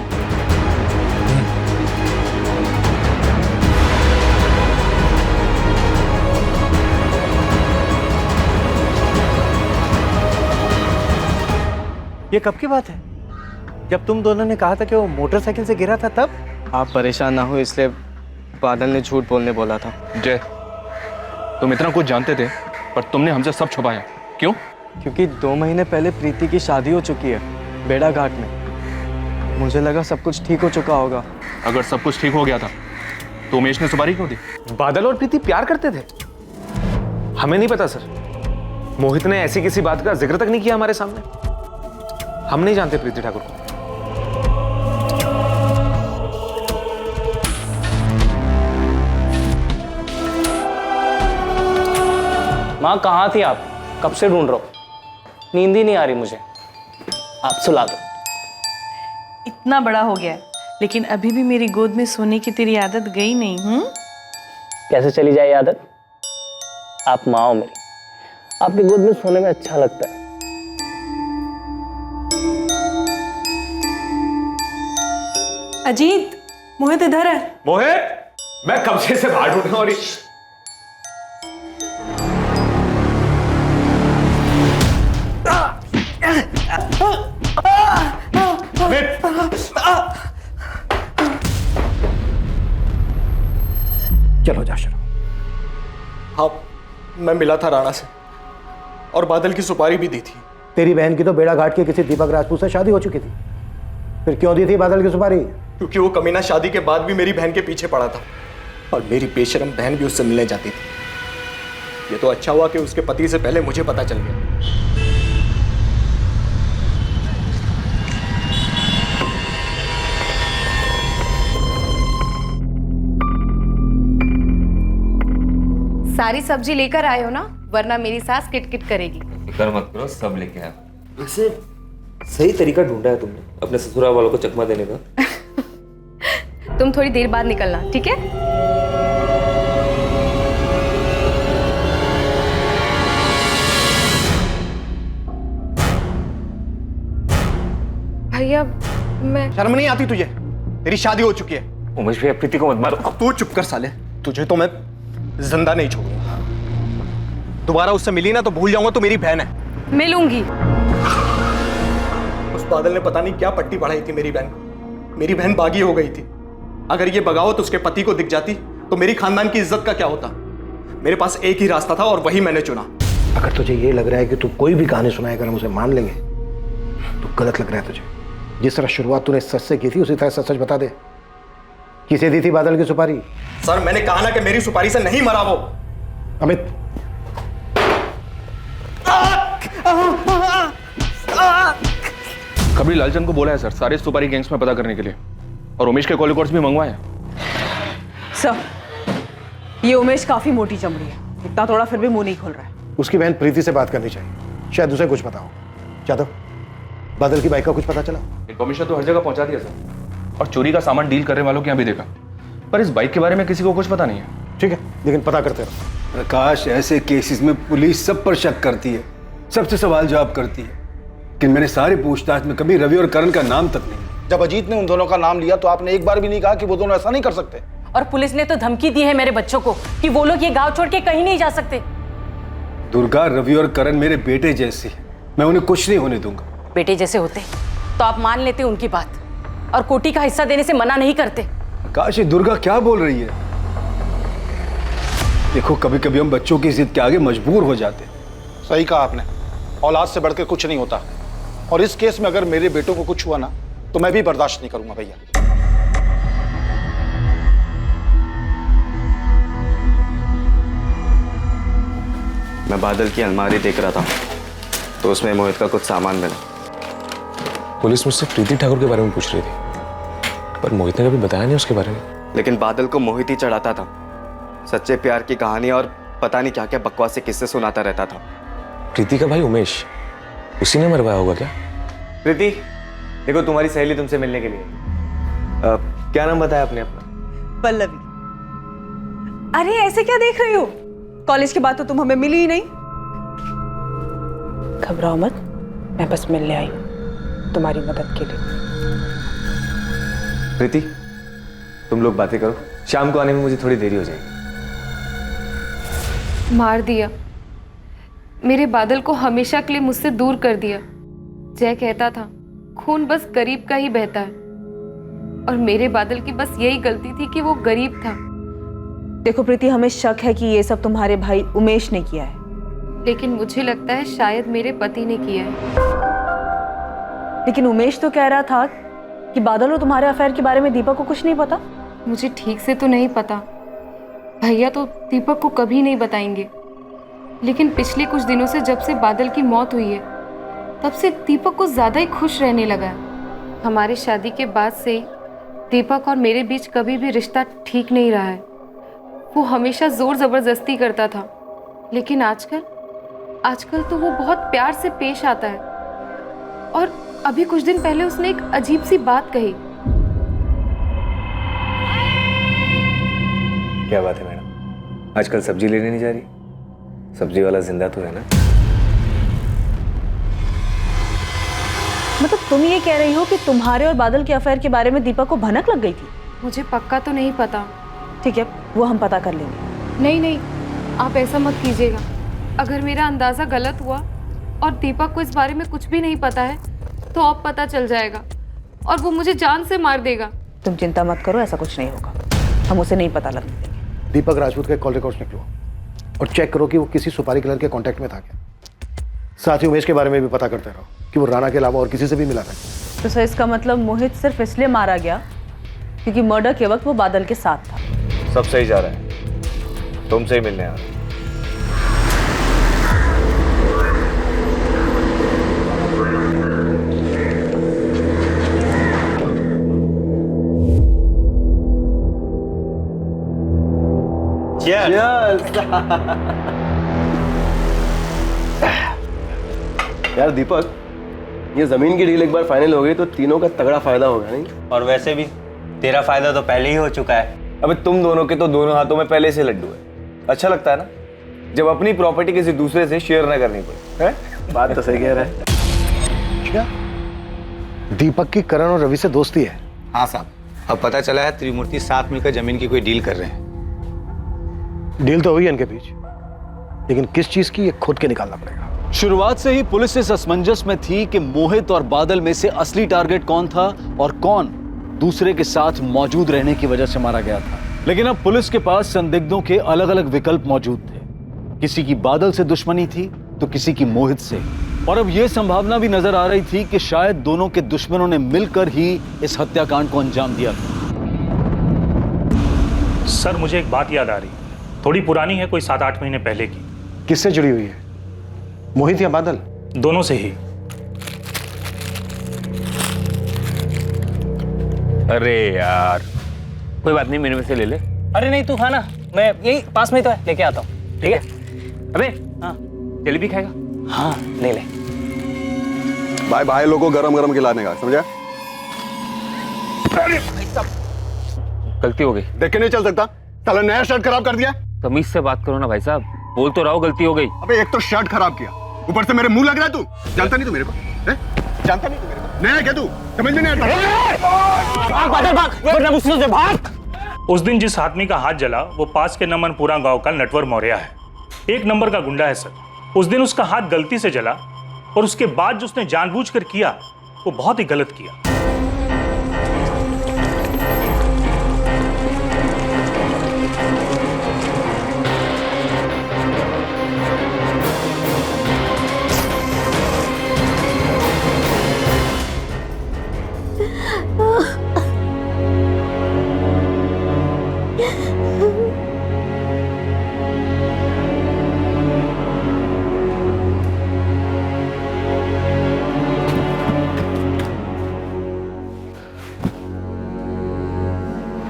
ये कब की बात है? जब तुम दोनों ने कहा था कि वो मोटरसाइकिल से गिरा था तब? आप परेशान ना हो इसलिए बादल ने झूठ बोलने बोला था। जय, तुम इतना कुछ जानते थे पर तुमने हमसे सब छुपाया, क्यों? क्योंकि 2 महीने पहले प्रीति की शादी हो चुकी है बेड़ा घाट में। मुझे लगा सब कुछ ठीक हो चुका होगा। अगर सब कुछ ठीक हो गया था तो उमेश ने सुपारी क्यों दी? बादल और प्रीति प्यार करते थे? हमें नहीं पता सर, मोहित ने ऐसी किसी बात का जिक्र तक नहीं किया हमारे सामने। हम नहीं जानते प्रीति ठाकुर को। माँ कहाँ थी आप? कब से ढूंढ रहा हूँ, नींद ही नहीं आ रही मुझे। आप सुला दो। इतना बड़ा हो गया लेकिन अभी भी मेरी गोद में सोने की तेरी आदत गई नहीं। कैसे चली जाए आदत? आप माँ हो मेरी, आपकी गोद में सोने में अच्छा लगता है। अजीत, मोहित इधर है। मोहित, मैं कब से बाहर ढूंढ और चलो जा शुरू। हाँ, मैं मिला था राणा से और बादल की सुपारी भी दी थी। तेरी बहन की तो बेड़ा घाट के किसी दीपक राजपूत से शादी हो चुकी थी, फिर क्यों दी थी बादल की सुपारी? क्योंकि वो कमीना शादी के बाद भी मेरी बहन के पीछे पड़ा था और मेरी बेशरम बहन भी उससे मिलने जाती थी। ये तो अच्छा हुआ कि उसके पति से पहले मुझे पता चल गया। सारी सब्जी लेकर आए हो ना, वरना मेरी सास किटकिट करेगी। फिक्र मत करो, सब लेके आया। वैसे सही तरीका ढूंढा है तुमने अपने ससुराल वालों को चकमा देने का। तुम थोड़ी देर बाद निकलना, ठीक है? भैया मैं... शर्म नहीं आती तुझे? तेरी शादी हो चुकी है। उमेश भैया, प्रीति को मत मारो। अब तू चुप कर साले, तुझे तो मैं जिंदा नहीं छोड़ूंगा। दोबारा उससे मिली ना तो भूल जाऊंगा तू मेरी बहन है। मिलूंगी। उस बादल ने पता नहीं क्या पट्टी पढ़ाई थी मेरी बहन को। मेरी बहन बागी हो गई थी। अगर ये बगावत उसके पति को दिख जाती तो मेरी खानदान की इज्जत का क्या होता? मेरे पास एक ही रास्ता था और वही मैंने चुना। अगर तुझे ये लग रहा है कि तू कोई भी कहानी सुनाएगा हम उसे मान लेंगे तो गलत लग रहा है तुझे। जिस तरह शुरुआत तूने सच से की थी उसी तरह सच सच बता दे, किसे दी थी बादल की सुपारी? सर मैंने कहा ना कि मेरी सुपारी से नहीं मरा वो। अमित, खबरी लालचंद को बोला है सर सारे सुपारी गैंग्स में पता करने के लिए, और उमेश के कॉल रिकॉर्ड्स भी मंगवाए हैं। सर, ये उमेश काफी मोटी चमड़ी है, इतना थोड़ा फिर भी मुंह नहीं खोल रहा है। उसकी बहन प्रीति से बात करनी चाहिए, शायद उसे कुछ पता हो। जादव, बादल की बाइक का कुछ पता चला? इन्फॉर्मेशन तो हर जगह पहुंचा दिया सर, और चोरी का सामान डील करने वालों के यहाँ भी देखा, पर इस बाइक के बारे में किसी को कुछ पता नहीं है। ठीक है, लेकिन पता करते रहो। प्रकाश, ऐसे केसेस में पुलिस सब पर शक करती है, सबसे सवाल जवाब करती है, लेकिन मैंने सारी पूछताछ में कभी रवि और करण का नाम तक नहीं। जब अजीत ने उन दोनों का नाम लिया तो आपने एक बार भी नहीं कहा कि वो दोनों ऐसा नहीं कर सकते। और पुलिस ने तो धमकी दी है मेरे बच्चों को कि वो लोग ये गांव छोड़ के कहीं नहीं जा सकते। दुर्गा, रवि और करण मेरे बेटे जैसे हैं, मैं उन्हें कुछ नहीं होने दूंगा। बेटे जैसे होते तो आप मान लेते उनकी बात और कोटी का हिस्सा देने से मना नहीं करते। आकाश, ये दुर्गा क्या बोल रही है? देखो, कभी कभी हम बच्चों की जिद के आगे मजबूर हो जाते हैं। सही कहा आपने, औलाद से बढ़कर कुछ नहीं होता। और इस केस में अगर मेरे बेटों को कुछ हुआ ना तो मैं भी बर्दाश्त नहीं करूंगा भैया। मैं बादल की अलमारी देख रहा था तो उसमें मोहित का कुछ सामान मिला। पुलिस मुझसे प्रीति ठाकुर के बारे में पूछ रही थी, पर मोहित ने कभी बताया नहीं उसके बारे में। लेकिन बादल को मोहित ही चढ़ाता था। सच्चे प्यार की कहानी और पता नहीं क्या क्या बकवासी किस्से सुनाता रहता था। प्रीति का भाई उमेश, उसी ने मरवाया होगा क्या? प्रीति, देखो तुम्हारी सहेली तुमसे मिलने के लिए। क्या नाम बताया आपने अपना? पल्लवी। अरे ऐसे क्या देख रही हो? कॉलेज के बाद तो तुम हमें मिली ही नहीं। घबराओ मत, मैं बस मिलने आई हूं तुम्हारी मदद के लिए। प्रीति, तुम लोग बातें करो, शाम को आने में मुझे थोड़ी देरी हो जाएगी। मार दिया मेरे बादल को, हमेशा के लिए मुझसे दूर कर दिया। जय कहता था खून बस गरीब का ही बहता है, और मेरे बादल की बस यही गलती थी कि वो गरीब था। देखो प्रीति, हमें शक है कि ये सब तुम्हारे भाई उमेश ने किया है, लेकिन मुझे लगता है शायद मेरे पति ने किया है। लेकिन उमेश तो कह रहा था कि बादल और तुम्हारे अफेयर के बारे में दीपक को कुछ नहीं पता। मुझे ठीक से तो नहीं पता, भैया तो दीपक को कभी नहीं बताएंगे। लेकिन पिछले कुछ दिनों से जब से बादल की मौत हुई है, तब से दीपक को ज्यादा ही खुश रहने लगा है। हमारी शादी के बाद से ही दीपक और मेरे बीच कभी भी रिश्ता ठीक नहीं रहा है। वो हमेशा जोर जबरदस्ती करता था, लेकिन आजकल तो वो बहुत प्यार से पेश आता है। और अभी कुछ दिन पहले उसने एक अजीब सी बात कही। क्या बात है मैडम, आजकल सब्जी लेने नहीं जा रही? सब्जी वाला जिंदा तो है ना? मतलब तुम ये कह रही हो कि तुम्हारे और बादल के अफेयर के बारे में दीपक को भनक लग गई थी? मुझे पक्का तो नहीं पता। ठीक है, वो हम पता कर लेंगे। नहीं, आप ऐसा मत कीजिएगा। अगर मेरा अंदाजा गलत हुआ और दीपक को इस बारे में कुछ भी नहीं पता है तो अब पता चल जाएगा और वो मुझे जान से मार देगा। तुम चिंता मत करो, ऐसा कुछ नहीं होगा। हम उसे नहीं पता लगने देंगे। दीपक राजपूत के कॉल रिकॉर्ड्स निकलो और चेक करो कि वो किसी सुपारी किलर के कांटेक्ट में था क्या। साथ ही उमेश के बारे में भी पता करते रहो कि वो राणा के अलावा और किसी से भी मिला था। तो सर, इसका मतलब मोहित सिर्फ इसलिए मारा गया क्योंकि मर्डर के वक्त वो बादल के साथ था। सब सही जा रहा है, तुमसे ही मिलने आ रहा है। यार दीपक, ये जमीन की डील एक बार फाइनल हो गई तो तीनों का तगड़ा फायदा होगा नहीं? और वैसे भी तेरा फायदा तो पहले ही हो चुका है। अबे तुम दोनों के तो दोनों हाथों में पहले से लड्डू है। अच्छा लगता है ना जब अपनी प्रॉपर्टी किसी दूसरे से शेयर ना करनी पड़े, है? बात तो सही कह रहा है। क्या दीपक की करण और रवि से दोस्ती है? हाँ साहब, अब पता चला है त्रिमूर्ति साथ मिलकर जमीन की कोई डील कर रहे हैं। डील तो हुई है इनके बीच, लेकिन किस चीज की ये खुद के निकालना पड़ेगा। शुरुआत से ही पुलिस इस असमंजस में थी कि मोहित और बादल में से असली टारगेट कौन था और कौन दूसरे के साथ मौजूद रहने की वजह से मारा गया था। लेकिन अब पुलिस के पास संदिग्धों के अलग अलग विकल्प मौजूद थे। किसी की बादल से दुश्मनी थी तो किसी की मोहित से, और अब यह संभावना भी नजर आ रही थी कि शायद दोनों के दुश्मनों ने मिलकर ही इस हत्याकांड को अंजाम दिया था। सर, मुझे एक बात याद आ रही, थोड़ी पुरानी है, कोई 7-8 महीने पहले की। किससे जुड़ी हुई है, मोहित या बादल? दोनों से ही। अरे यार, कोई बात नहीं, मेरे में से ले ले। अरे नहीं, तू खाना, मैं यही पास में तो है, लेके आता हूँ। ठीक है? अबे हाँ, जलेबी खाएगा? हाँ, ले ले। भाई लोगों को गरम गरम खिलाने का, समझा? गलती हो गई। देख के नहीं चल सकता, साला नया शर्ट खराब कर दिया। तमीज से बात करो ना भाई साहब, बोल तो रहा हूं गलती हो गई। अबे एक तो शर्ट खराब किया, ऊपर से मेरे मुंह लग रहा है। तू जानता नहीं तू मेरे को, जानता नहीं तू मेरे को। नया क्या तू समझ में नहीं आता? उस दिन जिस आदमी का हाथ जला वो पास के नमनपुरा गांव का नटवर मौर्य है। 1 नंबर का गुंडा है सर। उस दिन उसका हाथ गलती से जला और उसके बाद जो उसने जानबूझकर किया वो बहुत ही गलत किया।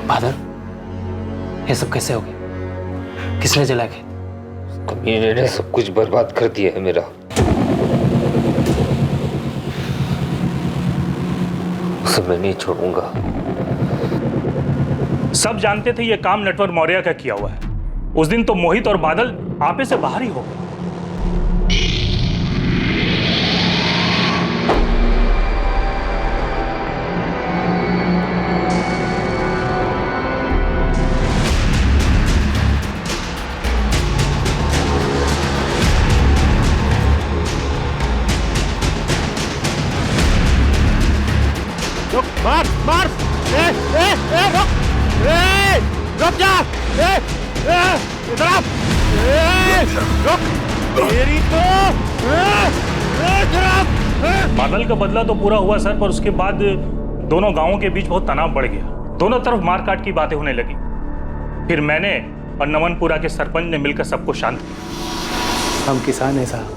बादल, ये सब कैसे हो गया? किसने जला के? कमीने ने सब कुछ बर्बाद कर दिया है मेरा। उसे मैं नहीं छोड़ूंगा। सब जानते थे ये काम नटवर मौर्य का किया हुआ है। उस दिन तो मोहित और बादल आपे से बाहर ही हो गए। मार मार रुक रुक जा इधर आ रुक तेरी तो बादल का बदला तो पूरा हुआ सर, पर उसके बाद दोनों गांवों के बीच बहुत तनाव बढ़ गया। दोनों तरफ मारकाट की बातें होने लगी। फिर मैंने और नमनपुरा के सरपंच ने मिलकर सबको शांत किया। हम किसान हैं साहब,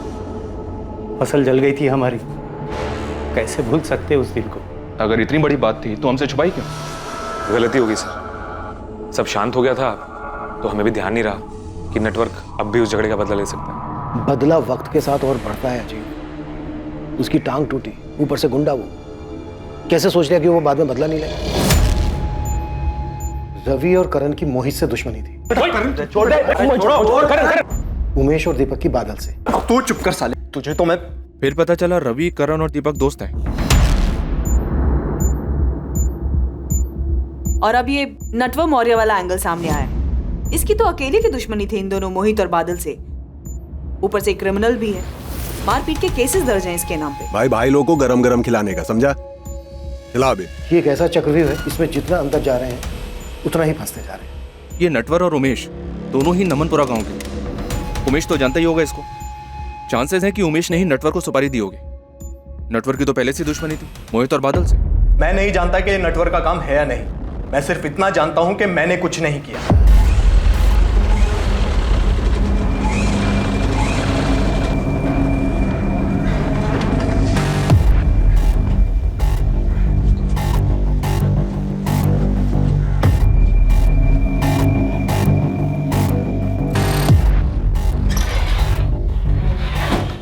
फसल जल गई थी हमारी, कैसे भूल सकते उस दिन को। अगर इतनी बड़ी बात थी तो हमसे छुपाई क्यों? गलती होगी सर। सब शांत हो गया था तो हमें भी ध्यान नहीं रहा कि नेटवर्क अब भी उस झगड़े का बदला ले सकता है। बदला वक्त के साथ और बढ़ता है अजीब। उसकी टांग टूटी, ऊपर से गुंडा वो कैसे सोच लिया कि वो बाद में बदला नहीं लेगा। रवि और करण की मोहित से दुश्मनी थी। उमेश और दीपक की बादल से। तू चुप कर साले, तुझे तो मैं। फिर पता चला रवि, करण और दीपक दोस्त हैं। और अब ये नटवर मौर्य वाला एंगल सामने आया। इसकी तो अकेले की दुश्मनी थी इन दोनों मोहित और बादल से। ऊपर से क्रिमिनल भी है, मारपीट के केसेस दर्ज हैं इसके नाम पे। भाई लोगों को गरम गरम खिलाने का, समझा? खिला बे। ये एक ऐसा चक्रव्यूह है, इसमें जितना अंदर जा रहे हैं उतना ही फंसते जा रहे हैं। ये नटवर और उमेश दोनों ही नमनपुरा गांव के। उमेश तो जानता ही होगा इसको। चांसेस है कि उमेश ने ही नटवर को सुपारी दी होगी। नटवर की तो पहले से दुश्मनी थी मोहित और बादल से। मैं नहीं जानता कि ये नटवर का काम है या नहीं। मैं सिर्फ इतना जानता हूं कि मैंने कुछ नहीं किया।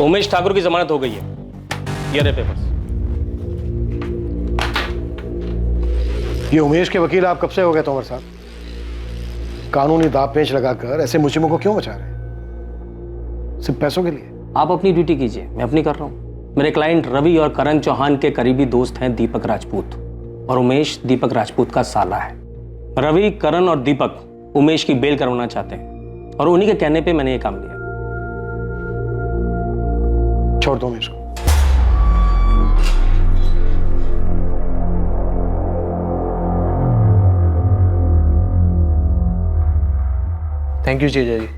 उमेश ठाकुर की जमानत हो गई है। ये रहे पेपर्स। ये उमेश के वकील आप कब से हो गए तोमर साहब? कानूनी दांव पेच लगाकर ऐसे मुसीबतों को क्यों बचा रहे हैं? सिर्फ पैसों के लिए? आप अपनी ड्यूटी कीजिए, मैं अपनी कर रहा हूँ। मेरे क्लाइंट रवि और करण चौहान के करीबी दोस्त हैं दीपक राजपूत, और उमेश दीपक राजपूत का साला है। रवि, करण और दीपक उमेश की बेल करवाना चाहते हैं, और उन्हीं के कहने पर मैंने ये काम लिया। छोड़ दो उमेश को। थैंक यू जीजा जी।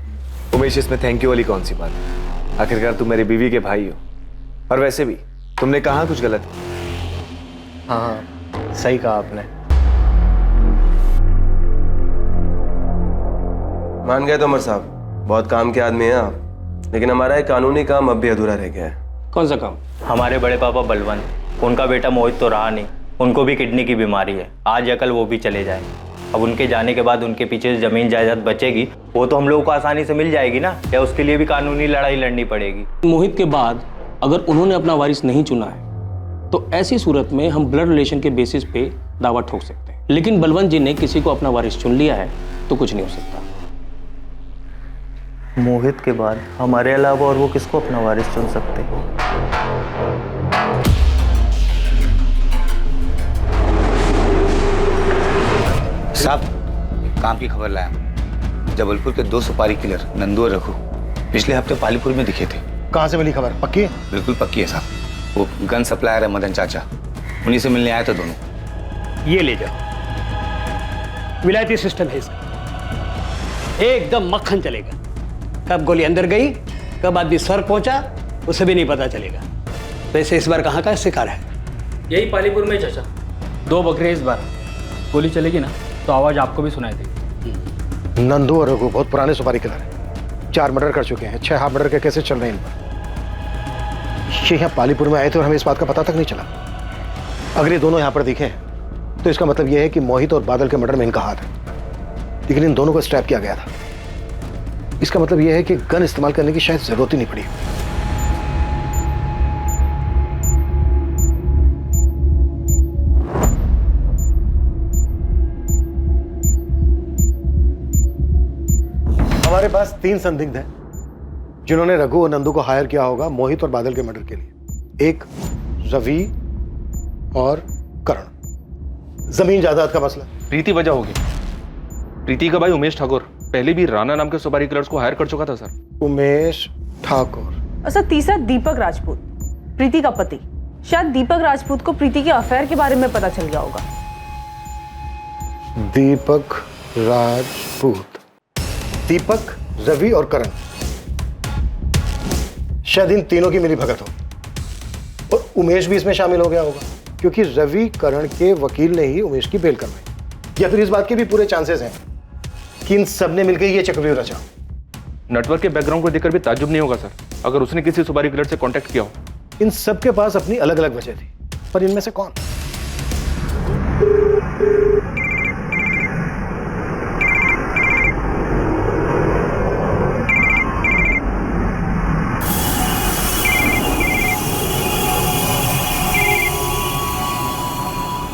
उमेश, इसमें थैंक यू वाली कौन सी बात है? आखिरकार तुम मेरी बीवी के भाई हो, और वैसे भी तुमने कहा कुछ गलत? हाँ, सही कहा आपने। मान गए तोमर साहब, बहुत काम के आदमी हैं आप, लेकिन हमारा एक कानूनी काम अब भी अधूरा रह गया है। कौन सा काम? हमारे बड़े पापा बलवंत, उनका बेटा मोहित तो रहा नहीं, उनको भी किडनी की बीमारी है। आज या कल वो भी चले जाए। अब उनके जाने के बाद उनके पीछे जमीन जायदाद बचेगी वो तो हम लोगों को आसानी से मिल जाएगी ना, या उसके लिए भी कानूनी लड़ाई लड़नी पड़ेगी? मोहित के बाद अगर उन्होंने अपना वारिस नहीं चुना है तो ऐसी सूरत में हम ब्लड रिलेशन के बेसिस पे दावा ठोक सकते हैं, लेकिन बलवंत जी ने किसी को अपना वारिस चुन लिया है तो कुछ नहीं हो सकता। मोहित के बाद हमारे अलावा और वो किसको अपना वारिस चुन सकते हैं? साहब, काम की खबर लाया। जबलपुर के 2 सुपारी किलर नंदू और रघु पिछले हफ्ते पालीपुर में दिखे थे। कहाँ से मिली खबर? पक्की है? बिल्कुल पक्की है साहब। वो गन सप्लायर है मदन चाचा, उन्हीं से मिलने आए थे दोनों। ये ले जाओ, विलायती सिस्टम है इसका, एकदम मक्खन चलेगा। कब गोली अंदर गई, कब आदमी स्वर्ग पहुंचा, उसे भी नहीं पता चलेगा। वैसे इस बार कहाँ का शिकार है? यही पालीपुर में चाचा। 2 बकरे इस बार। गोली चलेगी ना तो आवाज आपको भी सुनाई देगी। नंदू और रघु बहुत पुराने सुपारी किलर हैं, 4 मर्डर कर चुके हैं। 6 हाफ मर्डर के केसेस चल रहे हैं इन पर। ये यहाँ पालीपुर में आए थे और हमें इस बात का पता तक नहीं चला। अगर ये दोनों यहाँ पर दिखे तो इसका मतलब ये है कि मोहित और बादल के मर्डर में इनका हाथ है, लेकिन इन दोनों को स्ट्रैप किया गया था। इसका मतलब यह है कि गन इस्तेमाल करने की शायद जरूरत ही नहीं पड़ी। हमारे पास 3 संदिग्ध हैं जिन्होंने रघु और नंदू को हायर किया होगा मोहित और बादल के मर्डर के लिए। एक रवि और करण। जमीन जायदाद का मसला। प्रीति वजह होगी। प्रीति का भाई उमेश ठाकुर पहले भी राणा नाम के सुपारी किलर्स को हायर कर चुका था सर। उमेश ठाकुर। अच्छा, तीसरा दीपक राजपूत, प्रीति का पति। शायद दीपक राजपूत को प्रीति के अफेयर के बारे में पता चल गया होगा। दीपक राजपूत, दीपक, रवि और करण, शायद इन तीनों की मिली भगत हो। और उमेश भी इसमें शामिल हो गया होगा क्योंकि रवि करण के वकील ने ही उमेश की बेल करवाई। या फिर इस बात के भी पूरे चांसेस हैं कि इन सब ने मिलकर ये चक्रव्यूह रचा। नेटवर्क के बैकग्राउंड को देखकर भी ताज्जुब नहीं होगा सर अगर उसने किसी सुपारी किलर से कांटेक्ट किया हो। इन सब के पास अपनी अलग अलग वजह थी, पर इनमें से कौन?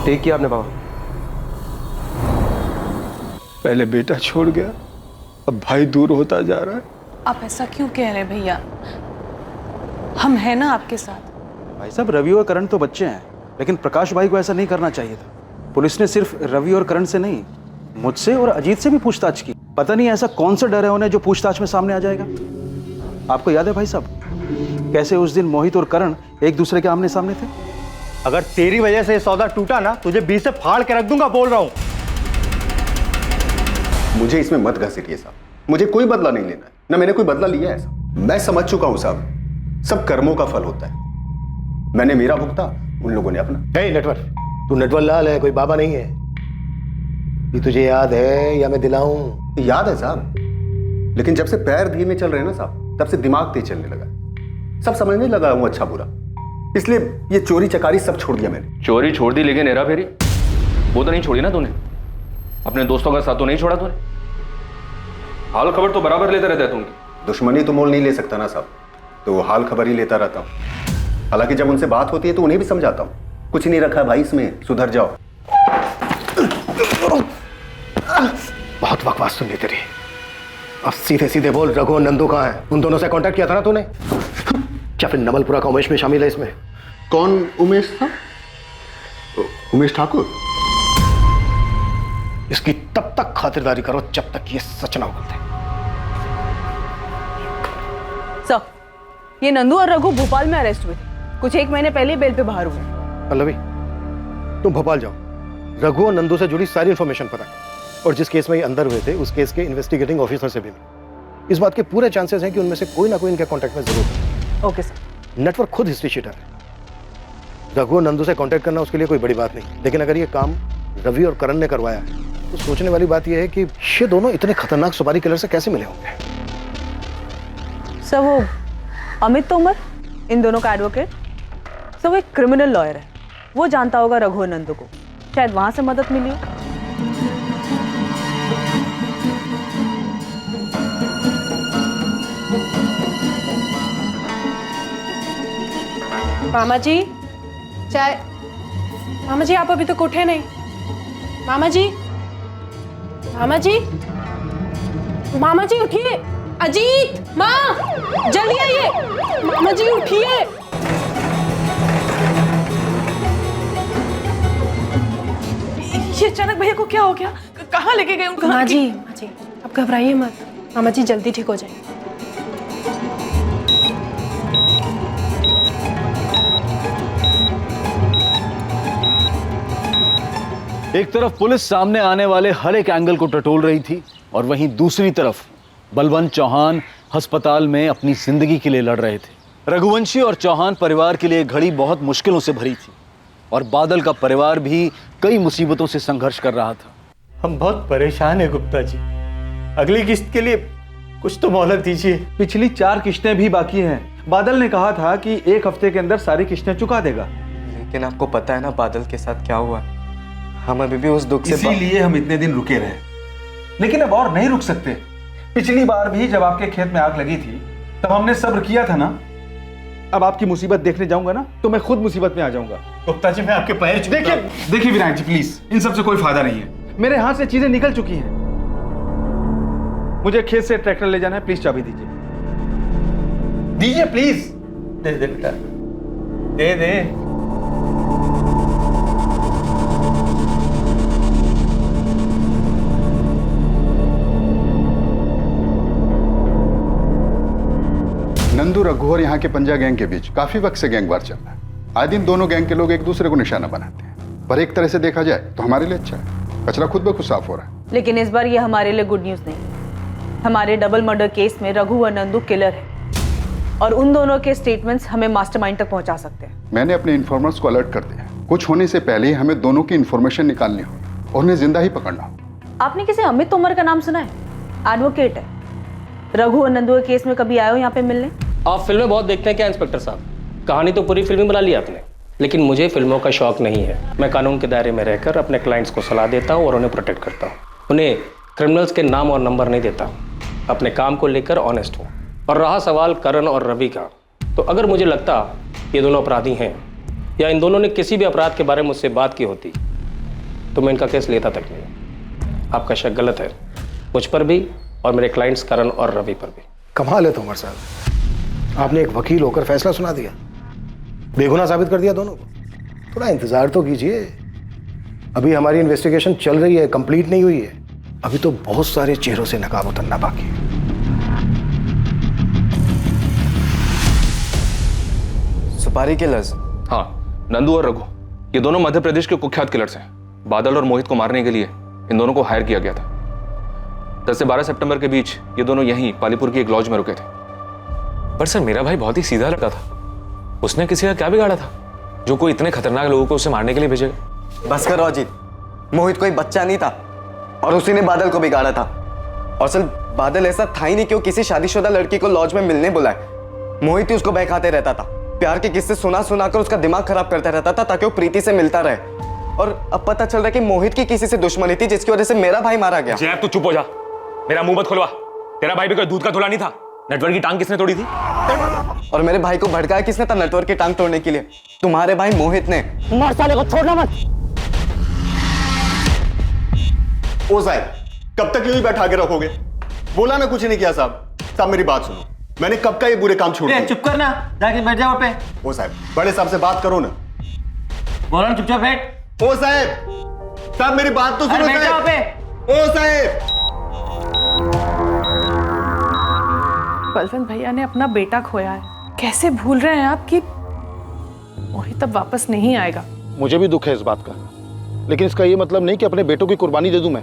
टेक किया आपने पापा? पहले बेटा छोड़ गया, अब भाई दूर होता जा रहा है। आप ऐसा क्यों कह रहे हैं भैया? हम हैं ना आपके साथ। भाई साहब, रवि और करण तो बच्चे हैं, लेकिन प्रकाश भाई को ऐसा नहीं करना चाहिए था। पुलिस ने सिर्फ रवि और करण से नहीं, मुझसे और अजीत से भी पूछताछ की। पता नहीं ऐसा कौन सा डर है उन्हें जो पूछताछ में सामने आ जाएगा। आपको याद है भाई साहब कैसे उस दिन मोहित और करण एक दूसरे के आमने सामने थे? अगर तेरी वजह से ये सौदा टूटा ना, तुझे 20 से फाड़ के रख दूंगा, बोल रहा हूं। मुझे इसमें मत घसीटिए साहब, मुझे कोई बदला नहीं लेना है, ना मैंने कोई बदला लिया है साहब। मैं समझ चुका हूं साहब, सब कर्मों का फल होता है। मैंने मेरा भुगता, उन लोगों ने अपना। नहीं नटवर, तू नटवर लाल है, कोई बाबा नहीं है। ये तुझे याद है या मैं दिलाऊं? याद है साहब, लेकिन जब से पैर धीमे चल रहे हैं ना साहब, तब से दिमाग तेज चलने लगा, सब समझने लगा हूं अच्छा बुरा। इसलिए ये चोरी चकारी सब छोड़ दिया मैंने। चोरी छोड़ दी, लेकिन हेरा फेरी वो तो नहीं छोड़ी ना तूने। अपने दोस्तों का साथ तो नहीं छोड़ा तूने। हाल खबर तो बराबर लेते रहता है तुम। दुश्मनी तो मोल नहीं ले सकता ना साहब, तो हाल खबर ही लेता रहता हूँ। हालांकि जब उनसे बात होती है तो उन्हें भी समझाता हूँ, कुछ नहीं रखा भाई इसमें, सुधर जाओ। बहुत बकवास सुन ली तेरी। अब सीधे सीधे बोल, रघु और नंदू कहाँ है? उन दोनों से कांटेक्ट किया था ना तूने? क्या फिर नमलपुरा का उमेश में शामिल है इसमें? कौन उमेश था? उमेश ठाकुर। इसकी तब तक खातिरदारी करो जब तक ये सच ना बोलते। सर, ये नंदू और रघु भोपाल में अरेस्ट हुए थे। कुछ 1 महीने पहले बेल पे बाहर हुए। पल्लवी, तुम भोपाल जाओ, रघु और नंदू से जुड़ी सारी इंफॉर्मेशन पता करो, और जिस केस में ये अंदर हुए थे उस केस के इन्वेस्टिगेटिंग ऑफिसर से भी मिलो। इस बात के पूरे चांसेस हैं कि उनमें से कोई ना कोई इनके कांटेक्ट में जरूर है। Okay sir. नेटवर्क खुद हिस्ट्री शीटर है। रघु और नंदू से कांटेक्ट करना उसके लिए कोई बड़ी बात नहीं, लेकिन अगर ये काम रवि और करण ने करवाया है तो सोचने वाली बात यह है कि ये दोनों इतने खतरनाक सुपारी किलर से कैसे मिले होंगे? सर, वो अमित तोमर, इन दोनों का एडवोकेट, सर वो एक क्रिमिनल लॉयर है। वो जानता होगा रघु और नंदू को, शायद वहां से मदद मिली हो। मामा जी, चाय। मामा जी, आप अभी तक उठे नहीं। मामा जी, मामा जी, मामा जी उठिए। अजीत, माँ, जल्दी आइए। मामा जी उठिए। ये अचानक भैया को क्या हो गया? कहाँ लेके गए उनको? माँ जी आप घबराइए मत, मामा जी जल्दी ठीक हो जाएंगे। एक तरफ पुलिस सामने आने वाले हर एक एंगल को टटोल रही थी और वहीं दूसरी तरफ बलवंत चौहान अस्पताल में अपनी जिंदगी के लिए लड़ रहे थे। रघुवंशी और चौहान परिवार के लिए घड़ी बहुत मुश्किलों से भरी थी और बादल का परिवार भी कई मुसीबतों से संघर्ष कर रहा था। हम बहुत परेशान हैं गुप्ता जी, अगली किस्त के लिए कुछ तो मोहलत दीजिए। पिछली 4 किस्तें भी बाकी हैं। बादल ने कहा था कि 1 हफ्ते के अंदर सारी किस्तें चुका देगा। लेकिन आपको पता है ना बादल के साथ क्या हुआ? हम अभी भी उस दुख से इसीलिए हम इतने दिन रुके रहे, लेकिन अब और नहीं रुक सकते। पिछली बार भी जब आपके खेत में आग लगी थी तब हमने सब्र किया था ना। अब आपकी मुसीबत देखने जाऊंगा ना तो मैं खुद मुसीबत में आ जाऊंगा। गुप्ता जी मैं आपके पैर छूता हूं। देखिए विनायक जी प्लीज, इन सब से कोई फायदा नहीं है। मेरे हाथ से चीजें निकल चुकी हैं। मुझे खेत से ट्रैक्टर ले जाना है, प्लीज चाबी दीजिए। दीजिए प्लीज। दे दे बेटा, दे दे। नंदू रघु और यहाँ के पंजा गैंग के बीच काफी वक्त से गैंग वार चल रहा है। आए दिन दोनों गैंग के लोग एक दूसरे को निशाना बनाते हैं, पर एक तरह से देखा जाए तो हमारे लिए अच्छा है। कचरा खुद ब खुद साफ हो रहा है। लेकिन इस बार ये हमारे लिए गुड न्यूज नहीं। हमारे डबल मर्डर केस में रघु और नंदू किलर है और उन दोनों के स्टेटमेंट्स हमें मास्टरमाइंड तक पहुंचा सकते हैं। मैंने अपने इन्फॉर्मर्स को अलर्ट कर दिया। कुछ होने से पहले ही हमें दोनों की इन्फॉर्मेशन निकालनी हो और उन्हें जिंदा ही पकड़ना हो। आपने किसी अमित तोमर का नाम सुना है? एडवोकेट है। रघु और नंदू के केस में कभी आए हो यहाँ पे मिलने? आप फिल्में बहुत देखते हैं क्या इंस्पेक्टर साहब? कहानी तो पूरी फिल्म बना ली आपने, लेकिन मुझे फिल्मों का शौक नहीं है। मैं कानून के दायरे में रहकर अपने क्लाइंट्स को सलाह देता हूँ और उन्हें प्रोटेक्ट करता हूँ। उन्हें क्रिमिनल्स के नाम और नंबर नहीं देता। अपने काम को लेकर ऑनेस्ट हूँ। और रहा सवाल करण और रवि का, तो अगर मुझे लगता ये दोनों अपराधी हैं या इन दोनों ने किसी भी अपराध के बारे में मुझसे बात की होती तो मैं इनका केस लेता तक नहीं। आपका शक गलत है, मुझ पर भी और मेरे क्लाइंट्स करण और रवि पर भी। कमाल है तोमर साहब, आपने एक वकील होकर फैसला सुना दिया, बेगुनाह साबित कर दिया दोनों को। थोड़ा इंतजार तो कीजिए, अभी हमारी इन्वेस्टिगेशन चल रही है, कंप्लीट नहीं हुई है। अभी तो बहुत सारे चेहरों से नकाब उतरना बाकी है। सुपारी किलर्स? हाँ, नंदू और रघु ये दोनों मध्य प्रदेश के कुख्यात किलर्स हैं। बादल और मोहित को मारने के लिए इन दोनों को हायर किया गया था। 10 से 12 सितंबर के बीच ये दोनों यहीं पालीपुर की एक लॉज में रुके थे। पर सर मेरा भाई बहुत ही सीधा लड़का था, उसने किसी का क्या बिगाड़ा था जो कोई इतने खतरनाक लोगों को उसे मारने के लिए भेजेगा? बस करो अजीत, मोहित कोई बच्चा नहीं था और उसी ने बादल को बिगाड़ा था। और सिर्फ बादल ऐसा था ही नहीं कि वो किसी शादीशुदा लड़की को लॉज में मिलने बुलाए। मोहित ही उसको बहकाते रहता था, प्यार के किस्से सुना कर उसका दिमाग खराब करता रहता था ताकि वो प्रीति से मिलता रहे। और अब पता चल रहा है कि मोहित की किसी से दुश्मनी थी जिसकी वजह से मेरा भाई मारा गया। जैब तू चुप हो जा, मेरा मुंह मत खुलवा। तेरा भाई भी कोई दूध का धुला नहीं था। नेटवर्क की टांग किसने तोड़ी थी? और मेरे भाई को भड़काया किसने था नेटवर्क की टांग तोड़ने के लिए? तुम्हारे भाई मोहित ने। मार साले को, छोड़ना मत। ओ साहब, कब तक यूं ही बैठा के रखोगे? बोला ना कुछ नहीं किया साहब। साहब मेरी बात सुनो, मैंने कब का ये बुरे काम छोड़ दिए? चुप करना, जाके बैठ जाओ पे। ओ साहब, बड़े साहब से बात करो ना। बोलो ना, चुपचाप बैठ। ओ साहब, साहब मेरी बात तो सुनो। बैठ जाओ पे। ओ साहब, बलवंत भैया ने अपना बेटा खोया है, कैसे भूल रहे हैं आप कि मोहित अब वापस नहीं आएगा? मुझे भी दुख है इस बात का, लेकिन इसका ये मतलब नहीं कि अपने बेटों की कुर्बानी दे दूं मैं।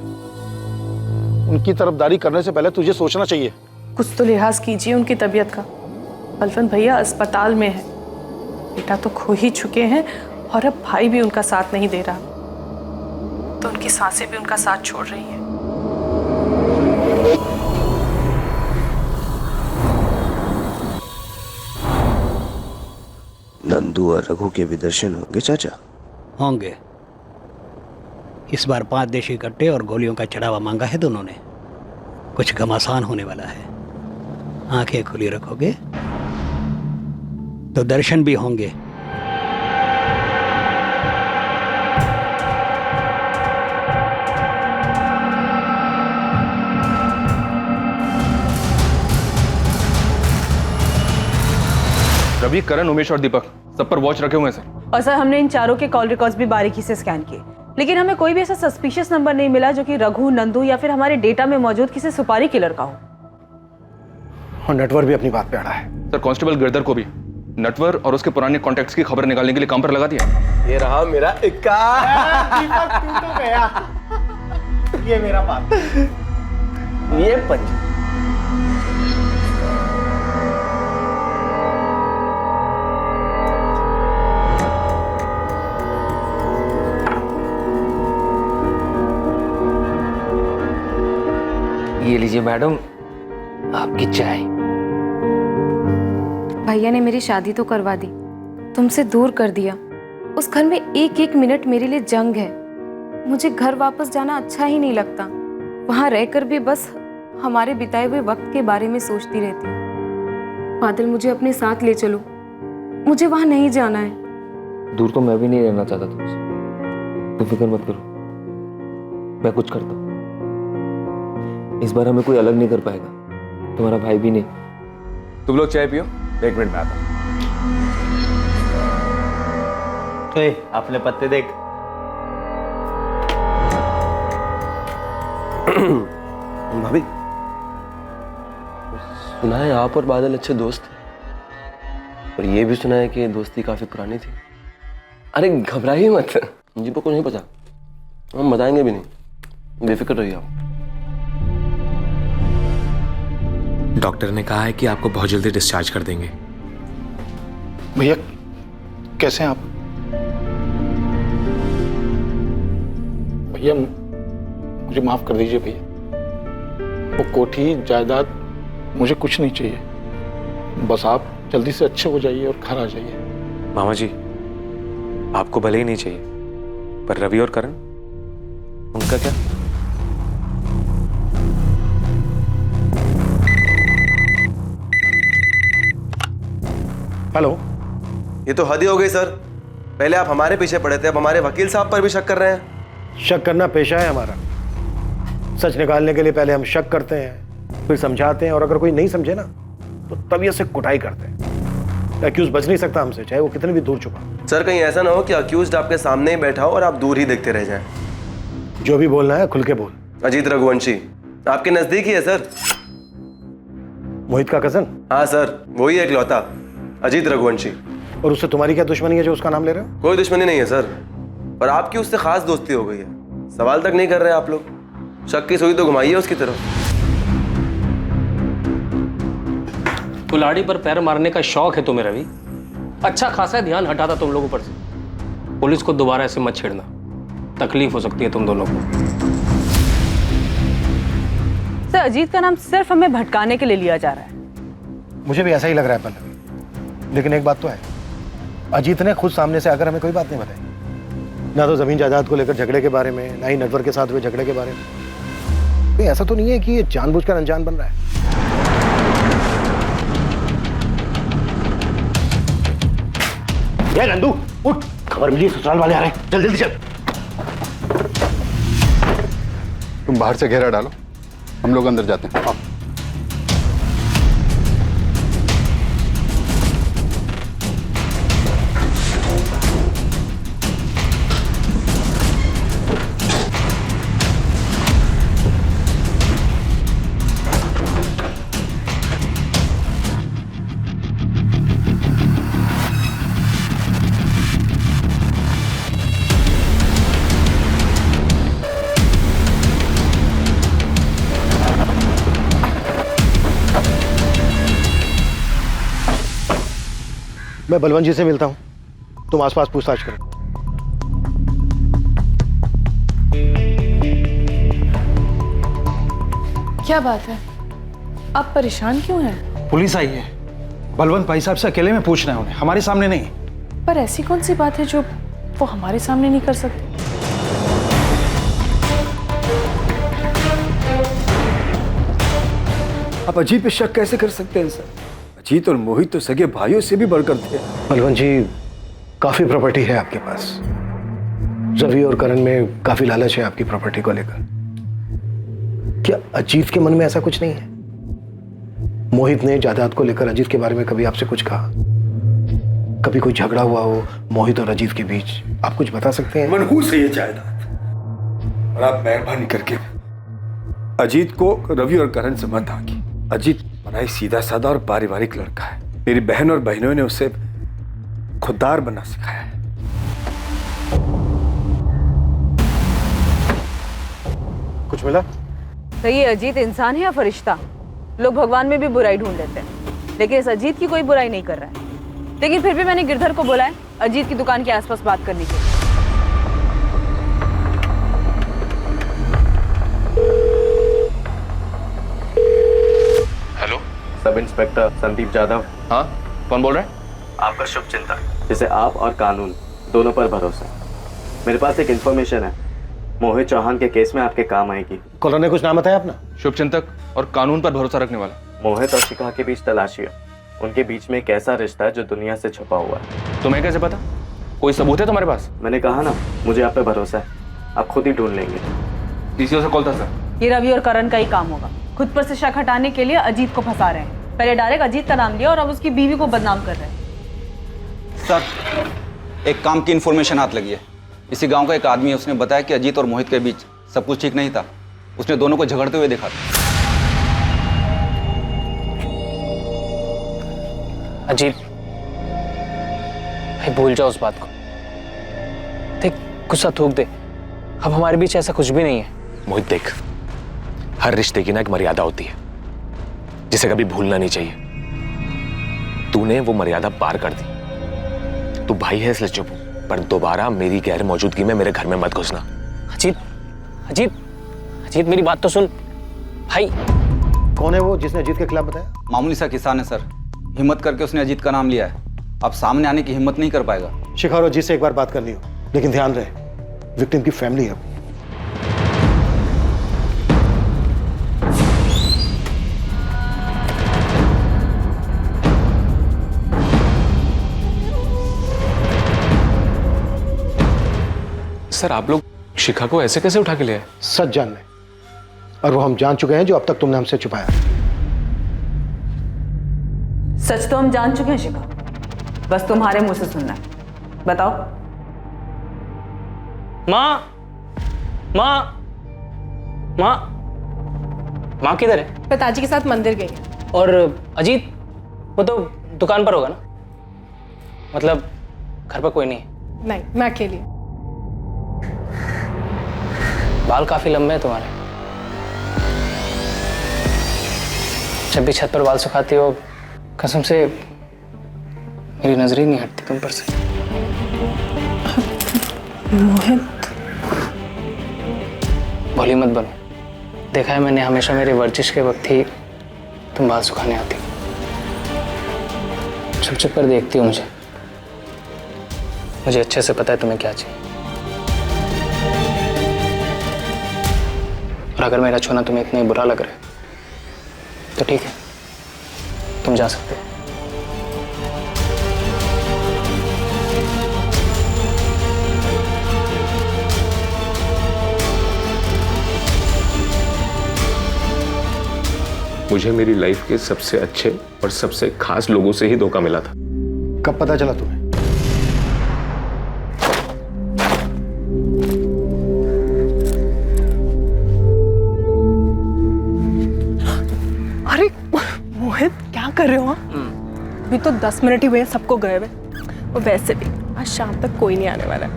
उनकी तरफदारी करने से पहले तुझे सोचना चाहिए। कुछ तो लिहाज कीजिए उनकी तबीयत का। बलवंत भैया अस्पताल में है, बेटा तो खो ही चुके हैं और अब भाई भी उनका साथ नहीं दे रहा, तो उनकी सांसें भी उनका साथ छोड़ रही हैं। नंदू और रघु के भी दर्शन होंगे चाचा? होंगे। इस बार 5 देशी कट्टे और गोलियों का चढ़ावा मांगा है दोनों ने। कुछ घमासान होने वाला है। आंखें खुली रखोगे तो दर्शन भी होंगे। रवि, करण, उमेश और दीपक सब पर वॉच रखे हुए हैं सर। और सर हमने इन चारों के कॉल रिकॉर्ड्स भी बारीकी से स्कैन किए। लेकिन हमें कोई भी ऐसा सस्पिशियस नंबर नहीं मिला जो कि रघु, नंदू या फिर हमारे डेटा में मौजूद किसी सुपारी किलर का हो। और नटवर भी अपनी बात पे अड़ा है। सर कांस्टेबल गिरधर को भी नटवर और उसके पुराने कॉन्टैक्ट्स की खबर निकालने के लिए काम पर लगा दिया। ये रहा मेरा इक्का। दीपक तू तो गया। ये मेरा बात। ये पंच। ये लीजिए मैडम आपकी चाय। भैया ने मेरी शादी तो करवा दी, तुमसे दूर कर दिया। उस घर में एक एक मिनट मेरे लिए जंग है। मुझे घर वापस जाना अच्छा ही नहीं लगता। वहां रहकर भी बस हमारे बिताए हुए वक्त के बारे में सोचती रहती हूँ। बादल, मुझे अपने साथ ले चलो, मुझे वहां नहीं जाना है। दूर तो मैं भी नहीं रहना चाहता तुमसे, तुम फिक्र मत करो, मैं कुछ करता हूँ। इस बार हमें कोई अलग नहीं कर पाएगा, तुम्हारा भाई भी नहीं। तुम लोग चाय पियो, 1 मिनट में आता हूँ। अपने पत्ते देख। भाभी, सुना है आप और बादल अच्छे दोस्त थे, और ये भी सुना है कि दोस्ती काफी पुरानी थी। अरे घबराइए मत, मुझे को नहीं पता, हम बताएंगे भी नहीं, बेफिक्र रहिए आप। डॉक्टर ने कहा है कि आपको बहुत जल्दी डिस्चार्ज कर देंगे। भैया कैसे हैं आप? भैया मुझे माफ कर दीजिए भैया, वो कोठी जायदाद मुझे कुछ नहीं चाहिए, बस आप जल्दी से अच्छे हो जाइए और घर आ जाइए। मामा जी, आपको भले ही नहीं चाहिए, पर रवि और करण, उनका क्या? हेलो। ये तो हद ही हो गई सर, पहले आप हमारे पीछे पड़े थे, अब हमारे वकील साहब पर भी शक कर रहे हैं। शक करना पेशा है हमारा। सच निकालने के लिए पहले हम शक करते हैं, फिर समझाते हैं, और अगर कोई नहीं समझे ना तो तभी से कुटाई करते हैं। एक्यूज बच नहीं सकता हमसे, चाहे वो कितने भी दूर छुपा। सर कहीं ऐसा ना हो कि अक्यूज्ड आपके सामने ही बैठा हो और आप दूर ही देखते रह जाएं। जो भी बोलना है खुल के बोल। अजीत रघुवंशी आपके नजदीक ही है सर। मोहित का कजन? हाँ सर, वही है इकलौता अजीत रघुवंशी। और उससे तुम्हारी क्या दुश्मनी है जो उसका नाम ले रहे हो? कोई दुश्मनी नहीं है सर, पर आपकी उससे खास दोस्ती हो गई है। सवाल तक नहीं कर रहे आप लोग, शक की सुई तो घुमाइए उसकी तरफ। कुल्हाड़ी पर पैर मारने का शौक है तुम्हें रवि? अच्छा खासा ध्यान हटाता तुम लोगों पर से। पुलिस को दोबारा ऐसे मत छेड़ना, तकलीफ हो सकती है तुम दोनों को। सर, अजीत का नाम सिर्फ हमें भटकाने के लिए लिया जा रहा है। मुझे भी ऐसा ही लग रहा है पल्लवी, लेकिन एक बात तो है, अजीत ने खुद सामने से आकर हमें कोई बात नहीं बताई। ना तो जमीन जायदाद को लेकर झगड़े के बारे में, ना ही नटवर के साथ हुए झगड़े के बारे में। तो ऐसा तो नहीं है कि ये जानबूझकर अनजान बन रहा है। नंदू उठ, खबर मिली ससुराल वाले आ रहे हैं, चल जल्दी चल। तुम बाहर से घेरा डालो, हम लोग अंदर जाते हैं। मैं बलवंत जी से मिलता हूँ, तुम आसपास पूछताछ करो। क्या बात है, आप परेशान क्यों हैं? पुलिस आई है, बलवंत भाई साहब से अकेले में पूछना है उन्हें, हमारे सामने नहीं। पर ऐसी कौन सी बात है जो वो हमारे सामने नहीं कर सकते? आप अजीत पे शक कैसे कर सकते हैं सर? अजीत और मोहित तो सगे भाइयों से भी बढ़कर थे। बलवंत जी, काफी प्रॉपर्टी है आपके पास, रवि और करण में काफी लालच है आपकी प्रॉपर्टी को लेकर। क्या अजीत के मन में ऐसा कुछ नहीं है? मोहित ने जायदाद को लेकर अजीत के बारे में कभी आपसे कुछ कहा? कभी कोई झगड़ा हुआ हो मोहित और अजीत के बीच? आप कुछ बता सकते हैं? मनहूस है ये जायदाद, और आप मेहरबानी करके अजीत को रवि और करण से मत आके। अजीत बड़ा ही सीधा साधा और पारिवारिक लड़का है। मेरी बहन और बहनों ने उसे खुददार बनना सिखाया है। कुछ मिला? तो ये अजीत इंसान है या फरिश्ता? लोग भगवान में भी बुराई ढूंढ लेते हैं, लेकिन इस अजीत की कोई बुराई नहीं कर रहा है। लेकिन फिर भी मैंने गिरधर को बोला है अजीत की दुकान के आसपास बात करने के लिए। Hello, sub inspector Sandeep Yadav. हाँ, कौन बोल रहा है? आपका शुभचिंतक, जिसे आप और कानून दोनों पर भरोसा है। मेरे पास एक इंफॉर्मेशन है, मोहित चौहान के केस में आपके काम आएगी। कॉलर ने कुछ नाम बताया अपना? शुभचिंतक और कानून पर भरोसा रखने वाला। मोहित और शिखा के बीच तलाशी है। उनके बीच में एक ऐसा रिश्ता है जो दुनिया से छुपा हुआ है। तुम्हें कैसे पता? कोई सबूत है तुम्हारे पास? मैंने कहा ना, मुझे आप पे भरोसा है, आप खुद ही ढूंढ लेंगे। डीसीओ से कॉल था सर। ये रवि और करण का ही काम होगा। खुद पर से शक हटाने के लिए अजीत को फंसा रहे हैं। पहले डायरेक्ट अजीत का नाम लिया और अब उसकी बीवी को बदनाम कर रहे हैं। सर, एक काम की इन्फॉर्मेशन हाथ लगी है। इसी गांव का एक आदमी है, उसने बताया कि अजीत और मोहित के बीच सब कुछ ठीक नहीं था। उसने दोनों को झगड़ते हुए देखा था। अजीत भाई, भूल जाओ उस बात को। देख, गुस्सा थूक दे। अब हमारे बीच ऐसा कुछ भी नहीं है। मोहित देख, हर रिश्ते की ना एक मर्यादा होती है जिसे कभी भूलना नहीं चाहिए। तूने वो मर्यादा पार कर दी। तू भाई है इसलिए चुप, पर दोबारा मेरी गैर मौजूदगी में मेरे घर में मत घुसना। अजीत अजीत अजीत, मेरी बात तो सुन भाई। कौन है वो जिसने अजीत के खिलाफ बताया? मामूली सा किसान है सर, हिम्मत करके उसने अजीत का नाम लिया है। अब सामने आने की हिम्मत नहीं कर पाएगा। शिखा और अजीत से एक बार बात करनी हो, लेकिन ध्यान रहे विक्टिम की फैमिली है। सर, आप लोग शिखा को ऐसे कैसे उठा के ले आए? सच जानने, और वो हम जान चुके हैं जो अब तक तुमने हमसे छुपाया। सच तो हम जान चुके हैं शिखा, बस तुम्हारे मुंह से सुनना है। बताओ। माँ माँ माँ माँ किधर है? पिताजी के साथ मंदिर गई है। और अजीत, वो तो दुकान पर होगा ना? मतलब घर पर कोई नहीं है? नहीं, मैं अकेली हूँ। बाल काफी लंबे हैं तुम्हारे। जब भी छत पर बाल सुखाती हो, कसम से मेरी नजर ही नहीं हटती तुम पर से। मोहित, भोली मत बनो। देखा है मैंने, हमेशा मेरी वर्जिश के वक्त ही तुम बाल सुखाने आती। छुप छुप कर देखती हो मुझे। मुझे अच्छे से पता है तुम्हें क्या चाहिए। और अगर मेरा छूना तुम्हें इतना ही बुरा लग रहा है तो ठीक है, तुम जा सकते हो। मुझे मेरी लाइफ के सबसे अच्छे और सबसे खास लोगों से ही धोखा मिला था। कब पता चला तुम्हें? अरे मोहित, क्या कर रहे हो आप? अभी तो 10 मिनट ही हुए हैं सबको गए हुए, और वैसे भी आज शाम तक कोई नहीं आने वाला है।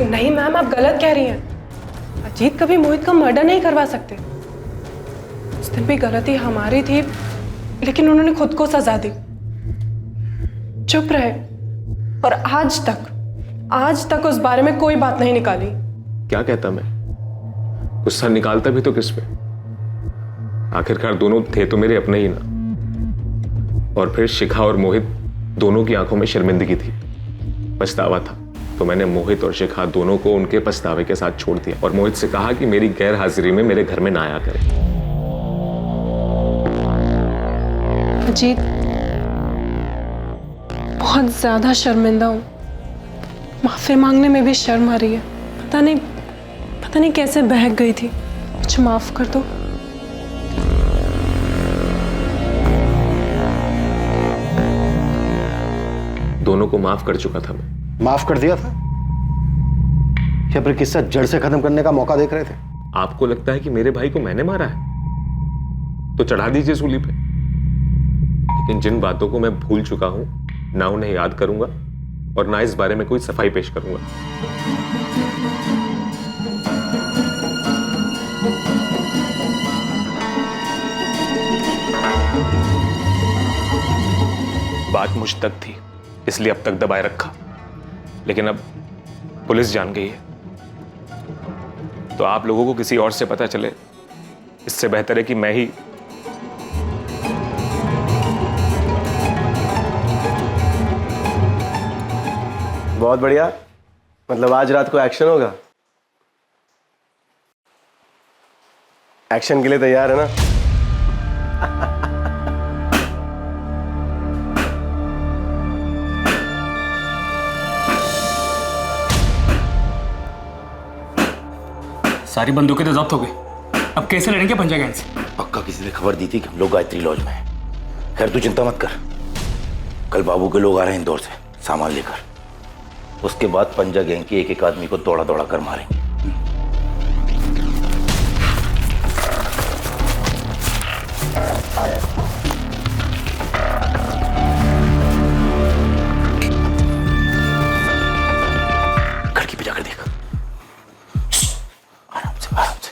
नहीं मैम, आप गलत कह रही हैं। अजीत कभी मोहित का मर्डर नहीं करवा सकते। उस दिन भी गलती हमारी थी, लेकिन उन्होंने खुद को सजा दी। चुप रहे, और आज तक उस बारे में कोई बात नहीं निकाली। क्या कहता मैं? गुस्सा निकालता भी तो किस पे? आखिरकार दोनों थे तो मेरे अपने ही ना। और फिर शिखा और मोहित दोनों की आंखों में शर्मिंदगी थी, पछतावा था। तो मैंने मोहित और शिखा दोनों को उनके पछतावे के साथ छोड़ दिया और मोहित से कहा कि मेरी गैर हाजिरी में मेरे घर में ना आया करे। अजीत, बहुत ज्यादा शर्मिंदा हूँ। माफी मांगने में भी शर्म आ रही है। पता नहीं कैसे बहक गई थी। मुझे माफ कर दो। दोनों को माफ कर चुका था मैं। माफ कर दिया था या फिर किस्सा जड़ से खत्म करने का मौका देख रहे थे? आपको लगता है कि मेरे भाई को मैंने मारा है तो चढ़ा दीजिए सूली पे, लेकिन जिन बातों को मैं भूल चुका हूं ना उन्हें याद करूंगा और ना इस बारे में कोई सफाई पेश करूंगा। बात मुझ तक थी इसलिए अब तक दबाए रखा, लेकिन अब पुलिस जान गई है तो आप लोगों को किसी और से पता चले इससे बेहतर है कि मैं ही। बहुत बढ़िया, मतलब आज रात को एक्शन होगा। एक्शन के लिए तैयार है ना? सारी बंदूकें तो जब्त हो गई, अब कैसे लड़ेंगे पंजा गैंग से? पक्का किसी ने खबर दी थी कि हम लोग गायत्री लॉज में हैं। खैर तू चिंता मत कर, कल बाबू के लोग आ रहे हैं इंदौर से सामान लेकर। उसके बाद पंजा गैंग के एक एक आदमी को दौड़ा दौड़ा कर मारेंगे। खिड़की पे जाकर देख, आराम से आराम से।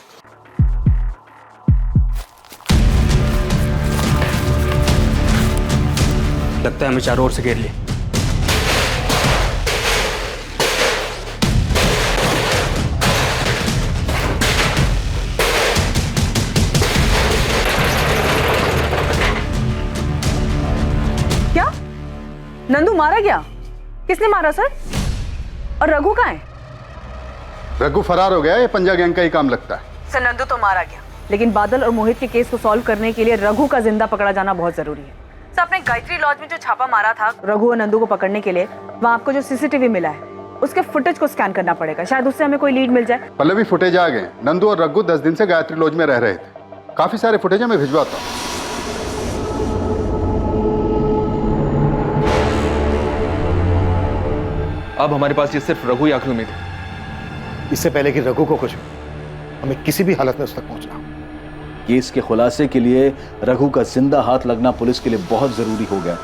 लगता है हमें चारों ओर से घेर लिया। क्या नंदू मारा गया? किसने मारा सर? और रघु कहाँ है? रघु फरार हो गया, ये पंजा गैंग का ही काम लगता है। सर नंदू तो मारा गया, लेकिन बादल और मोहित के केस को सॉल्व करने के लिए रघु का जिंदा पकड़ा जाना बहुत जरूरी है। सर आपने गायत्री लॉज में जो छापा मारा था रघु और नंदू को पकड़ने के लिए, वहाँ आपको जो सीसीटीवी मिला है उसके फुटेज को स्कैन करना पड़ेगा, शायद उससे हमें कोई लीड मिल जाए। पहले भी फुटेज आ गए। नंदू और रघु 10 दिन से गायत्री लॉज में रह रहे थे। काफी सारे फुटेज मैं भिजवाता हूँ। अब हमारे पास ये सिर्फ रघु ही आखिरी उम्मीद है। इससे पहले कि रघु को कुछ हो, हमें किसी भी हालत में उस तक पहुंचना। केस के खुलासे के लिए रघु का जिंदा हाथ लगना पुलिस के लिए बहुत जरूरी हो गया।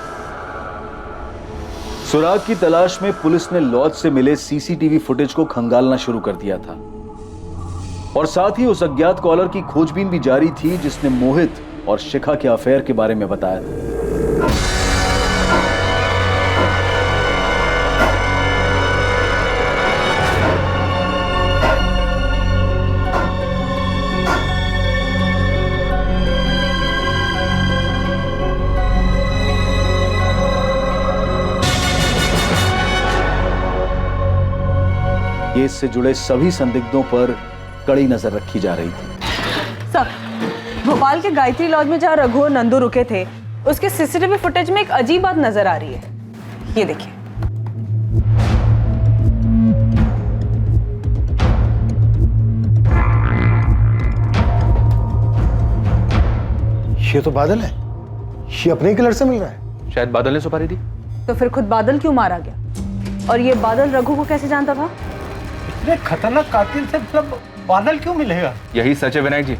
सुराग की तलाश में पुलिस ने लॉज से मिले सीसीटीवी फुटेज को खंगालना शुरू कर दिया था और साथ ही उस अज्ञात कॉलर की खोजबीन भी जारी थी जिसने मोहित और शिखा के अफेयर के बारे में बताया था। केस से जुड़े सभी संदिग्धों पर कड़ी नजर रखी जा रही थी। सर भोपाल के गायत्री लॉज में जहाँ रघु और नंदू रुके थे उसके सीसीटीवी फुटेज में एक अजीब बात नजर आ रही है। ये देखिए, ये तो बादल है, ये अपने किलर से मिल रहा है। शायद बादल ने सुपारी दी। तो फिर खुद बादल क्यों मारा गया? और ये बादल रघु को कैसे जानता था? इतने खतरनाक कातिल से मतलब बादल क्यों मिलेगा? यही सच है विनायक जी,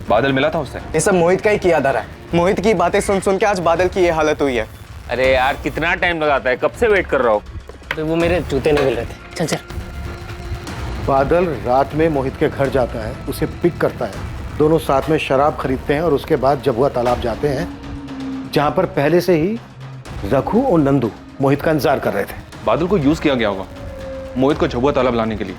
बादल मिला था उससे। ये सब मोहित का ही किया धरा है। मोहित की बातें सुन सुन के आज बादल की ये हालत हुई है। अरे यार कितना टाइम लगाता है, कब से वेट कर रहा हूँ। तो वो मेरे जूते नहीं मिल रहे थे। चल चल। बादल रात में मोहित के घर जाता है, उसे पिक करता है, दोनों साथ में शराब खरीदते हैं और उसके बाद जबुआ तालाब जाते हैं जहां पर पहले से ही रघु और नंदू मोहित का इंतजार कर रहे थे। बादल को यूज किया गया होगा मोहित को झबुआ तालाब लाने के लिए,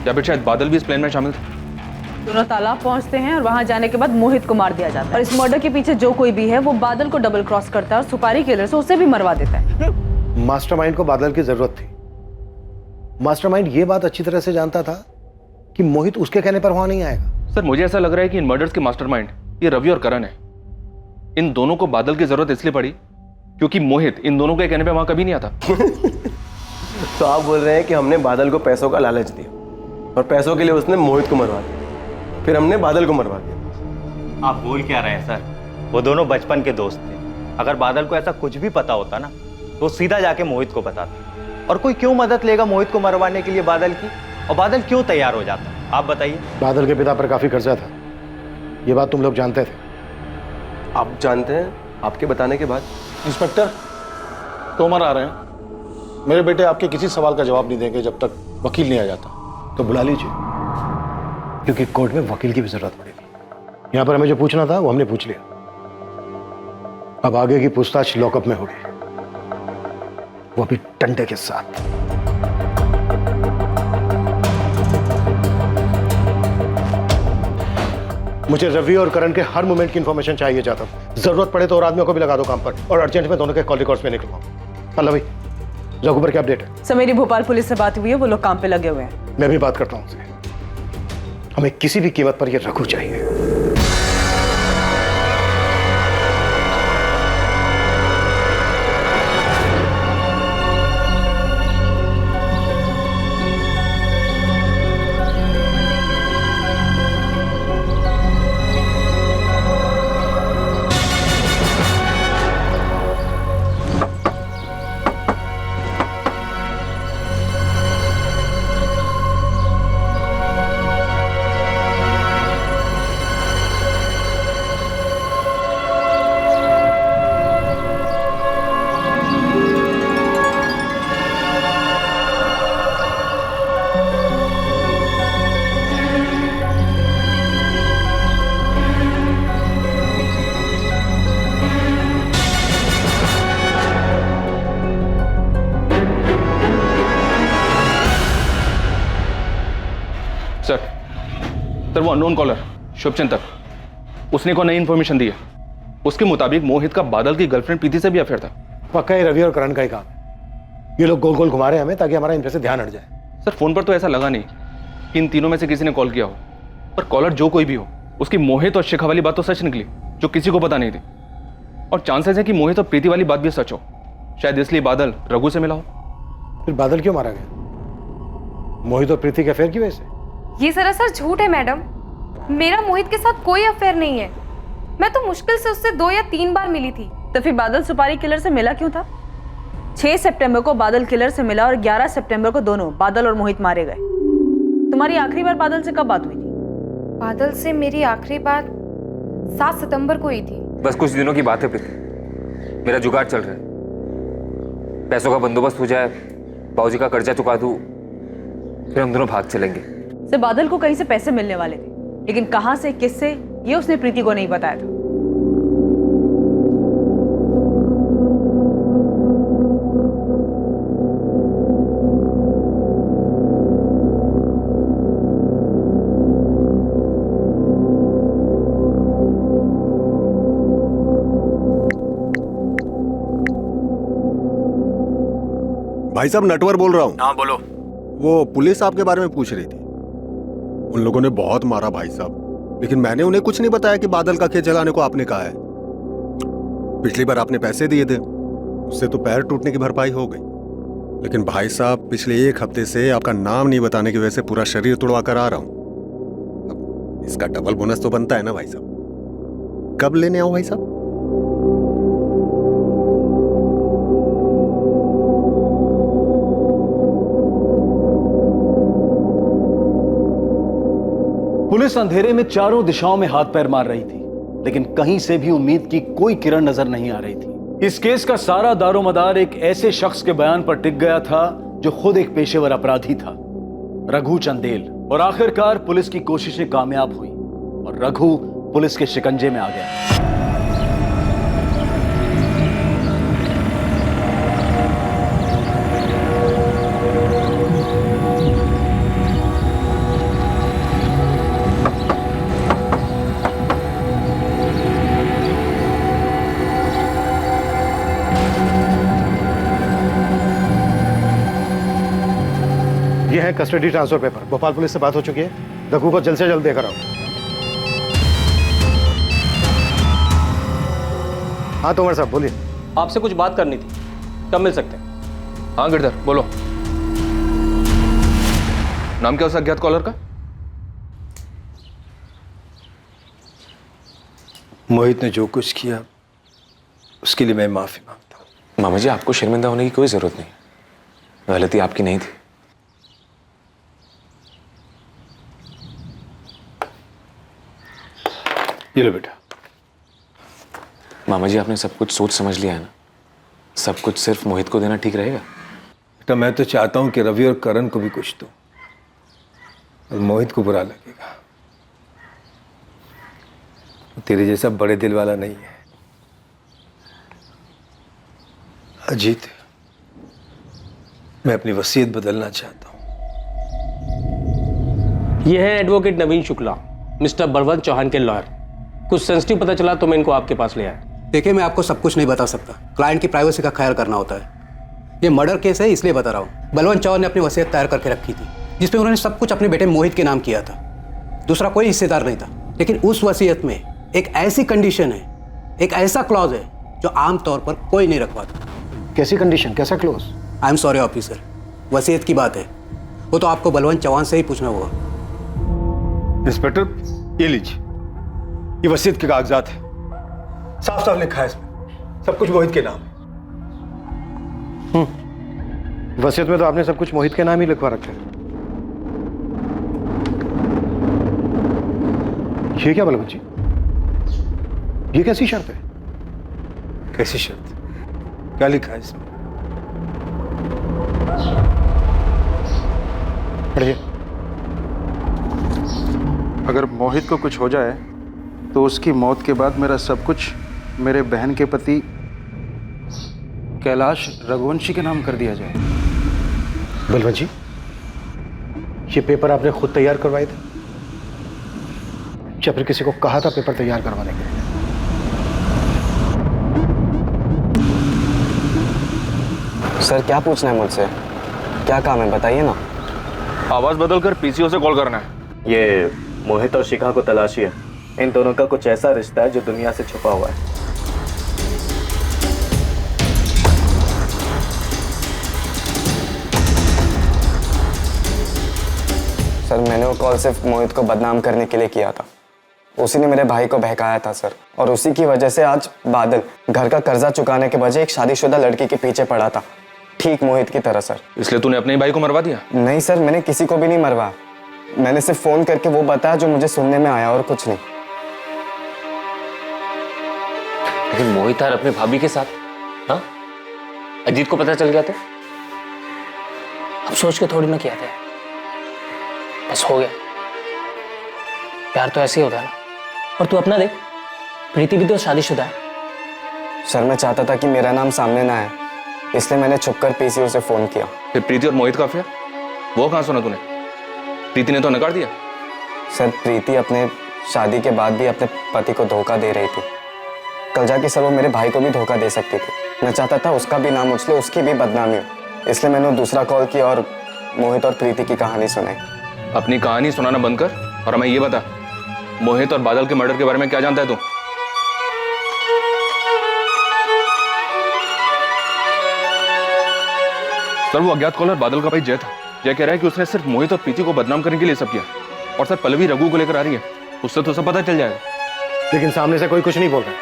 या फिर शायद बादल भी इस प्लान में शामिल थे। दोनों तालाब पहुंचते हैं और वहां जाने के बाद मोहित को मार दिया जाता है और इस मर्डर के पीछे जो कोई भी है वो बादल को डबल क्रॉस करता है और सुपारी किलर से उसे भी मरवा देता है। मास्टरमाइंड को बादल की जरूरत थी। मास्टरमाइंड ये बात अच्छी तरह से जानता था कि मोहित उसके कहने पर वहां नहीं आएगा। सर मुझे ऐसा लग रहा है कि इन मर्डर्स के मास्टरमाइंड ये रवि और करण है। इन दोनों को बादल की जरूरत इसलिए पड़ी क्योंकि मोहित इन दोनों के कहने पे वहां कभी नहीं आता। तो आप बोल रहे हैं कि हमने बादल को पैसों का लालच दिया और पैसों के लिए उसने मोहित को मरवा दिया, फिर हमने बादल को मरवा दिया। आप बोल क्या रहे हैं सर? वो दोनों बचपन के दोस्त थे। अगर बादल को ऐसा कुछ भी पता होता ना वो सीधा जाके मोहित को बताता। और कोई क्यों मदद लेगा मोहित को मरवाने के लिए बादल की? और बादल क्यों तैयार हो जाता? आप बताइए। बादल के पिता पर काफी कर्जा था, ये बात तुम लोग जानते थे। आप जानते हैं आपके बताने के बाद? इंस्पेक्टर तोमर आ रहे हैं। मेरे बेटे आपके किसी सवाल का जवाब नहीं देंगे जब तक वकील नहीं आ जाता। तो बुला लीजिए, क्योंकि कोर्ट में वकील की भी जरूरत पड़ेगी। यहां पर हमें जो पूछना था वो हमने पूछ लिया। अब आगे की पूछताछ लॉकअप में होगी, वो भी डंडे के साथ। मुझे रवि और करण के हर मोमेंट की इंफॉर्मेशन चाहिए जाता हूं। जरूरत पड़े तो और आदमियों को भी लगा दो काम पर, और अर्जेंट में दोनों के कॉल रिकॉर्ड्स में निकलवाओ। पल्लवी, रघु पर क्या अपडेट है? सर मेरी भोपाल पुलिस से बात हुई है, वो लोग काम पे लगे हुए हैं। मैं भी बात करता हूं उनसे। हमें किसी भी कीमत पर ये रघु चाहिए। सर वो अननोन कॉलर शुभचिंतक, उसने को नई इन्फॉर्मेशन दी है। उसके मुताबिक मोहित का बादल की गर्लफ्रेंड प्रीति से भी अफेयर था। पक्का ही रवि और करण का ही काम है। ये लोग गोल गोल घुमा रहे हैं हमें ताकि हमारा इन पे से ध्यान हट जाए। सर फोन पर तो ऐसा लगा नहीं कि इन तीनों में से किसी ने कॉल किया हो, पर कॉलर जो कोई भी हो, उसकी मोहित और शिखा वाली बात तो सच निकली जो किसी को पता नहीं थी। और चांसेस है कि मोहित और प्रीति वाली बात भी सच हो, शायद इसलिए बादल रघु से मिला हो। फिर बादल क्यों मारा गया? मोहित और प्रीति के अफेयर की वजह से? ये सरासर झूठ है मैडम। मेरा मोहित के साथ कोई अफेयर नहीं है। मैं तो मुश्किल से उससे 2 या 3 बार मिली थी। तो फिर बादल सुपारी किलर से मिला क्यों था? 6 सितंबर को बादल किलर से मिला और 11 सितंबर को दोनों बादल और मोहित मारे गए। तुम्हारी आखिरी बार बादल से कब बात हुई थी? बादल से मेरी आखिरी बात 7 सितंबर को हुई थी। बस कुछ दिनों की बात है प्रीति, मेरा जुगाड़ चल रहा है। पैसों का बंदोबस्त हो जाए, बाबूजी का कर्जा चुका दूं, फिर हम दोनों भाग चलेंगे। से बादल को कहीं से पैसे मिलने वाले थे, लेकिन कहां से किससे ये उसने प्रीति को नहीं बताया था। भाई साहब नटवर बोल रहा हूँ। हाँ बोलो। वो पुलिस आपके बारे में पूछ रही थी। उन लोगों ने बहुत मारा भाई साहब, लेकिन मैंने उन्हें कुछ नहीं बताया कि बादल का खेत जलाने को आपने कहा है। पिछली बार आपने पैसे दिए थे, उससे तो पैर टूटने की भरपाई हो गई, लेकिन भाई साहब पिछले 1 हफ्ते से आपका नाम नहीं बताने की वजह से पूरा शरीर तुड़वा कर आ रहा हूं। अब इसका डबल बोनस तो बनता है ना भाई साहब। कब लेने आओ भाई साहब? पुलिस अंधेरे में चारों दिशाओं में हाथ पैर मार रही थी, लेकिन कहीं से भी उम्मीद की कोई किरण नजर नहीं आ रही थी। इस केस का सारा दारोमदार एक ऐसे शख्स के बयान पर टिक गया था जो खुद एक पेशेवर अपराधी था, रघु चंदेल। और आखिरकार पुलिस की कोशिशें कामयाब हुई और रघु पुलिस के शिकंजे में आ गया। ये है custody transfer paper. Bhopal police से बात हो चुकी है, रघु को जल्द से जल्द देकर आओ। हाँ तोमर साहब बोलिए। आपसे कुछ बात करनी थी, कब मिल सकते हैं? हाँ गिरधर बोलो। नाम क्या उस अज्ञात कॉलर का? मोहित ने जो कुछ किया उसके लिए मैं माफी मांगता हूं। मामा जी, आपको शर्मिंदा होने की कोई जरूरत नहीं। गलती आपकी नहीं थी। ये लो बेटा। मामा जी, आपने सब कुछ सोच समझ लिया है ना? सब कुछ सिर्फ मोहित को देना ठीक रहेगा? बेटा, मैं तो चाहता हूं कि रवि और करण को भी कुछ दो, और मोहित को बुरा लगेगा। तेरे जैसा बड़े दिल वाला नहीं है। अजीत, मैं अपनी वसीयत बदलना चाहता हूं। ये है एडवोकेट नवीन शुक्ला, मिस्टर बलवंत चौहान के लॉयर। कुछ सेंसिटिव पता चला तो मैं इनको आपके पास ले आया। देखिए, मैं आपको सब कुछ नहीं बता सकता, क्लाइंट की प्राइवेसी का ख्याल करना होता है। ये मर्डर केस है, इसलिए बता रहा हूँ। बलवंत चौहान ने अपनी वसीयत तैयार करके रखी थी, जिसमें उन्होंने सब कुछ अपने बेटे मोहित के नाम किया था। दूसरा कोई हिस्सेदार नहीं था, लेकिन उस वसीयत में एक ऐसी कंडीशन है, एक ऐसा क्लॉज है जो आमतौर पर कोई नहीं रखवाता। कैसी कंडीशन, कैसा clause? I am sorry officer, वसीयत की बात है, वो तो आपको बलवंत चौहान से ही पूछना होगा। इंस्पेक्टर, ये लीजिए, ये वसीयत के कागजात है। साफ साफ लिखा है इसमें, सब कुछ मोहित के नाम है। वसीयत में तो आपने सब कुछ मोहित के नाम ही लिखवा रखा है। ये क्या बलवंत जी, ये कैसी शर्त है? कैसी शर्त? क्या लिखा है इसमें? पढ़िए। अगर मोहित को कुछ हो जाए तो उसकी मौत के बाद मेरा सब कुछ मेरे बहन के पति कैलाश रघुवंशी के नाम कर दिया जाए। बलवंत जी, ये पेपर आपने खुद तैयार करवाए थे या फिर किसी को कहा था पेपर तैयार करवाने के लिए? सर, क्या पूछना है मुझसे? क्या काम है, बताइए ना। आवाज बदलकर पीसीओ से कॉल करना है। ये मोहित और शिखा को तलाशी है। इन दोनों का कुछ ऐसा रिश्ता है जो दुनिया से छुपा हुआ है। सर, मैंने वो कॉल सिर्फ मोहित को बदनाम करने के लिए किया था। उसी ने मेरे भाई को बहकाया था सर, और उसी की वजह से आज बादल घर का कर्जा चुकाने के बजाय एक शादीशुदा लड़की के पीछे पड़ा था, ठीक मोहित की तरह सर। इसलिए तूने अपने ही भाई को मरवा दिया? नहीं सर, मैंने किसी को भी नहीं मरवाया। मैंने सिर्फ फोन करके वो बताया जो मुझे सुनने में आया, और कुछ नहीं। लेकिन मोहित यार अपने भाभी के साथ, हाँ? अजीत को पता चल गया तो? अब सोच के थोड़ी ना किया था, बस हो गया। प्यार तो ऐसे ही होता है ना। और तू अपना देख, प्रीति भी तो शादीशुदा है। सर, मैं चाहता था कि मेरा नाम सामने ना आए, इसलिए मैंने छुपकर पीसीओ से फोन किया। फिर प्रीति और मोहित का अफेयर, वो कहाँ सुना तूने? प्रीति ने तो नकार दिया। सर, प्रीति अपने शादी के बाद भी अपने पति को धोखा दे रही थी। कल जाके सर वो मेरे भाई को भी धोखा दे सकती थी। मैं चाहता था उसका भी नाम उछले, उसकी भी बदनामी हो, इसलिए मैंने दूसरा कॉल किया और मोहित और प्रीति की कहानी सुनाई। अपनी कहानी सुनाना बंद कर और हमें ये बता, मोहित और बादल के मर्डर के बारे में क्या जानता है तू? सर, वो अज्ञात कॉलर बादल का भाई जय था। जय कह रहा है कि उसने सिर्फ मोहित और प्रीति को बदनाम करने के लिए सब किया। और सर, पल्लवी रघु को लेकर आ रही है, उससे तो सब पता चल जाएगा। लेकिन सामने से कोई कुछ नहीं बोल रहा।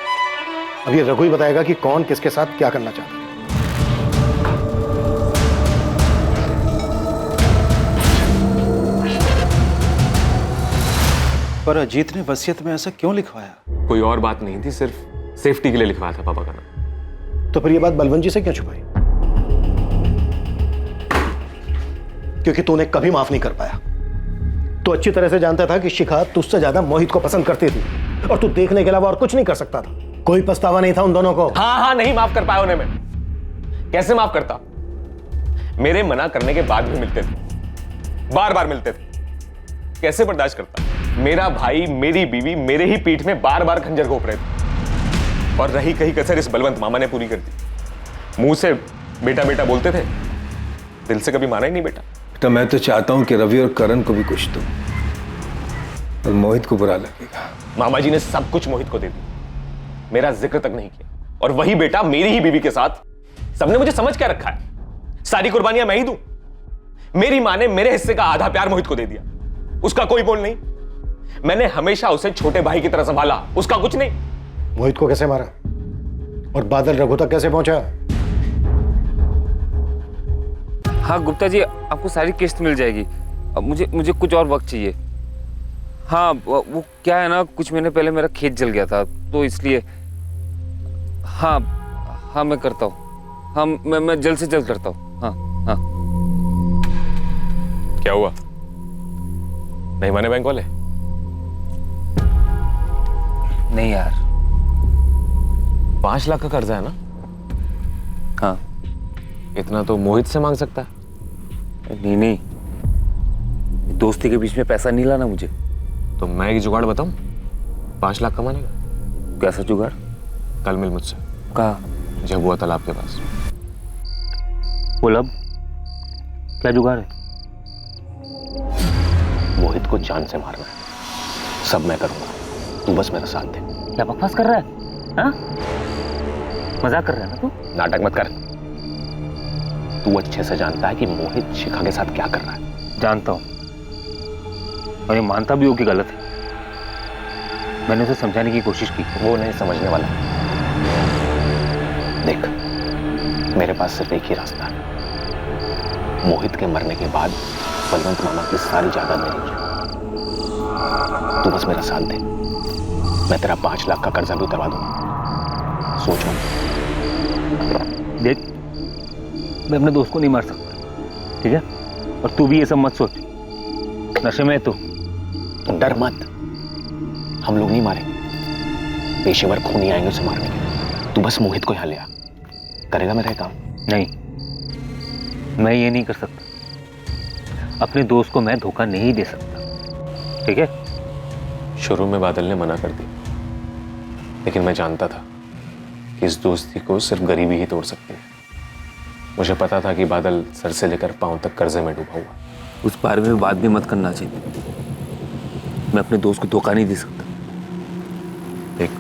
अब ये रघु ही बताएगा कि कौन किसके साथ क्या करना चाहता है। पर अजीत ने वसीयत में ऐसा क्यों लिखवाया? कोई और बात नहीं थी, सिर्फ सेफ्टी के लिए लिखवाया था पापा का नाम। तो फिर ये बात बलवंत जी से क्यों छुपाई? क्योंकि तूने कभी माफ नहीं कर पाया। तू अच्छी तरह से जानता था कि शिखा तुझसे ज्यादा मोहित को पसंद करती थी, और तू देखने के अलावा और कुछ नहीं कर सकता था। कोई पछतावा नहीं था उन दोनों को? हाँ, नहीं माफ कर पाया उन्हें मैं। कैसे माफ करता? मेरे मना करने के बाद भी मिलते थे, बार बार मिलते थे। कैसे बर्दाश्त करता? मेरा भाई, मेरी बीवी मेरे ही पीठ में बार बार खंजर घोंप रहे थे, और रही कहीं कसर इस बलवंत मामा ने पूरी कर दी। मुंह से बेटा बेटा बोलते थे, दिल से कभी माना ही नहीं बेटा। बेटा, मैं तो चाहता हूं कि रवि और करण को भी कुछ दो, और मोहित को बुरा लगेगा। मामा जी ने सब कुछ मोहित को दे दिया, मेरा जिक्र तक नहीं किया। और वही बेटा मेरी ही बीवी के साथ, सबने मुझे समझ क्या रखा है? सारी कुर्बानियां मैं ही दूं? मेरी मां ने मेरे हिस्से का आधा प्यार मोहित को दे दिया, उसका कोई बोल नहीं। मैंने हमेशा उसे छोटे भाई की तरह संभाला, उसका कुछ नहीं। मोहित को कैसे मारा और बादल रघु तक कैसे पहुंचा? हाँ गुप्ता जी, आपको सारी किस्त मिल जाएगी। अब मुझे कुछ और वक्त चाहिए। हाँ वो क्या है ना, कुछ महीने पहले मेरा खेत जल गया था तो इसलिए। हाँ मैं करता हूँ। हाँ मैं जल्द से जल्द करता हूँ। हाँ। क्या हुआ, नहीं माने बैंक वाले? नहीं यार, 5 लाख का कर्जा है ना? हाँ। इतना तो मोहित से मांग सकता है। नहीं, दोस्ती के बीच में पैसा नहीं लाना मुझे। तो मैं एक जुगाड़ बताऊं, 5 लाख कमाने का। कैसा जुगाड़? कल मिल मुझसे। कहाँ? झबुआ तालाब के पास। बोल अब क्या जुगाड़ है? मोहित को जान से मारना है, सब मैं करूंगा, तू बस मेरा साथ दे। क्या बकवास कर रहा है? हाँ? मजाक कर रहा है ना तू? नाटक मत कर। तू अच्छे से जानता है कि मोहित शिखा के साथ क्या कर रहा है। जानता हूं और ये मानता भी हो कि गलत है। मैंने उसे समझाने की कोशिश की। वो नहीं समझने वाला। देख, मेरे पास सिर्फ एक ही रास्ता है। मोहित के मरने के बाद बलवंत मामा की सारी जायदाद मेरी हो जाए। तू बस मेरा साथ दे, मैं तेरा 5 लाख का कर्जा भी उतरवा दूंगा। सोचो। देख, मैं अपने दोस्त को नहीं मार सकता, ठीक है? और तू भी ये सब मत सोच, नशे में है तू। डर मत, हम लोग नहीं मारेंगे, पेशेवर खूनी आएंगे उसे मारने के। तू बस मोहित को यहाँ ले आ, करेगा मेरा काम? नहीं, मैं ये नहीं कर सकता। अपने दोस्त को मैं धोखा नहीं दे सकता, ठीक है? शुरू में बादल ने मना कर दिया, लेकिन मैं जानता था कि इस दोस्ती को सिर्फ गरीबी ही तोड़ सकती है। मुझे पता था कि बादल सर से लेकर पांव तक कर्जे में डूबा हुआ। उस बारे में बात भी मत करना चाहिए। मैं अपने दोस्त को धोखा नहीं दे सकता। देख,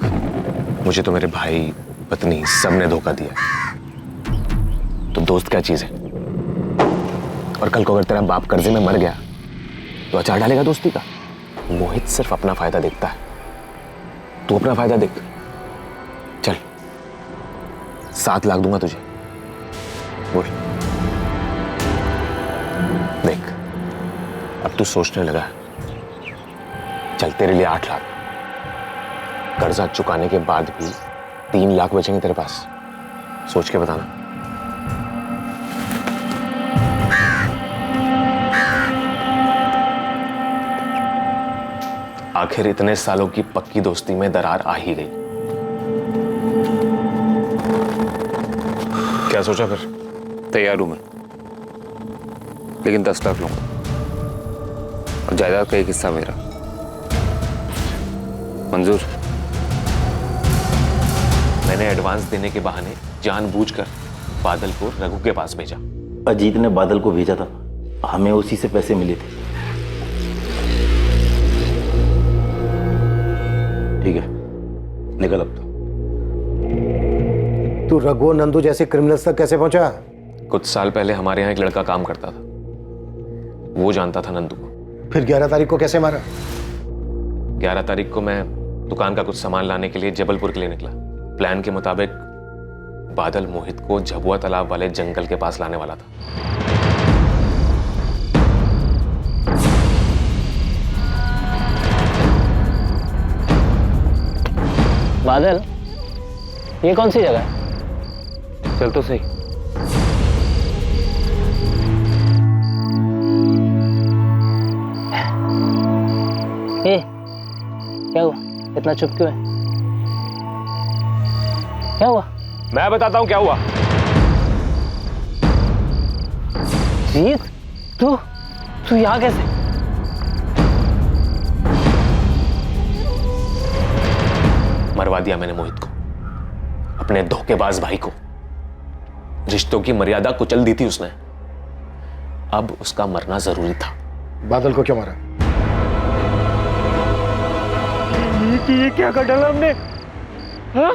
मुझे तो मेरे भाई, पत्नी, सबने धोखा दिया, तो दोस्त क्या चीज है? और कल को अगर तेरा बाप कर्जे में मर गया तो अचार डालेगा दोस्ती का? मोहित सिर्फ अपना फायदा देखता है, तू अपना फायदा देख। चल, 7 लाख दूंगा तुझे, बोल। देख, अब तू सोचने लगा। चल, तेरे लिए 8 लाख। कर्जा चुकाने के बाद भी 3 लाख बचेंगे तेरे पास। सोच के बताना। आखिर इतने सालों की पक्की दोस्ती में दरार आ ही गई। क्या सोचा फिर? तैयार हूं मैं, लेकिन 10 लाख लूंगा और जायदाद का एक हिस्सा मेरा। मंजूर? मैंने एडवांस देने के बहाने जानबूझकर बादल को रघु के पास भेजा। अजीत ने बादल को भेजा था, हमें उसी से पैसे मिले थे। ठीक है, निकल अब तू रघु और नंदू जैसे क्रिमिनल्स तक कैसे पहुंचा? कुछ साल पहले हमारे यहाँ एक लड़का काम करता था, वो जानता था नंदू को। फिर 11 तारीख को कैसे मारा? 11 तारीख को मैं दुकान का कुछ सामान लाने के लिए जबलपुर के लिए निकला। प्लान के मुताबिक बादल मोहित को झबुआ तालाब वाले जंगल के पास लाने वाला था। बादल, ये कौन सी जगह है? चल तो सही। ए, क्या हुआ? इतना चुप क्यों है? क्या हुआ? मैं बताता हूं क्या हुआ। जीत, तू यहाँ कैसे? मरवा दिया मैंने मोहित को, अपने धोखेबाज भाई को। रिश्तों की मर्यादा कुचल दी थी उसने। अब उसका मरना जरूरी था। बादल को क्यों मारा? ये क्या कर डाला हमने? हाँ?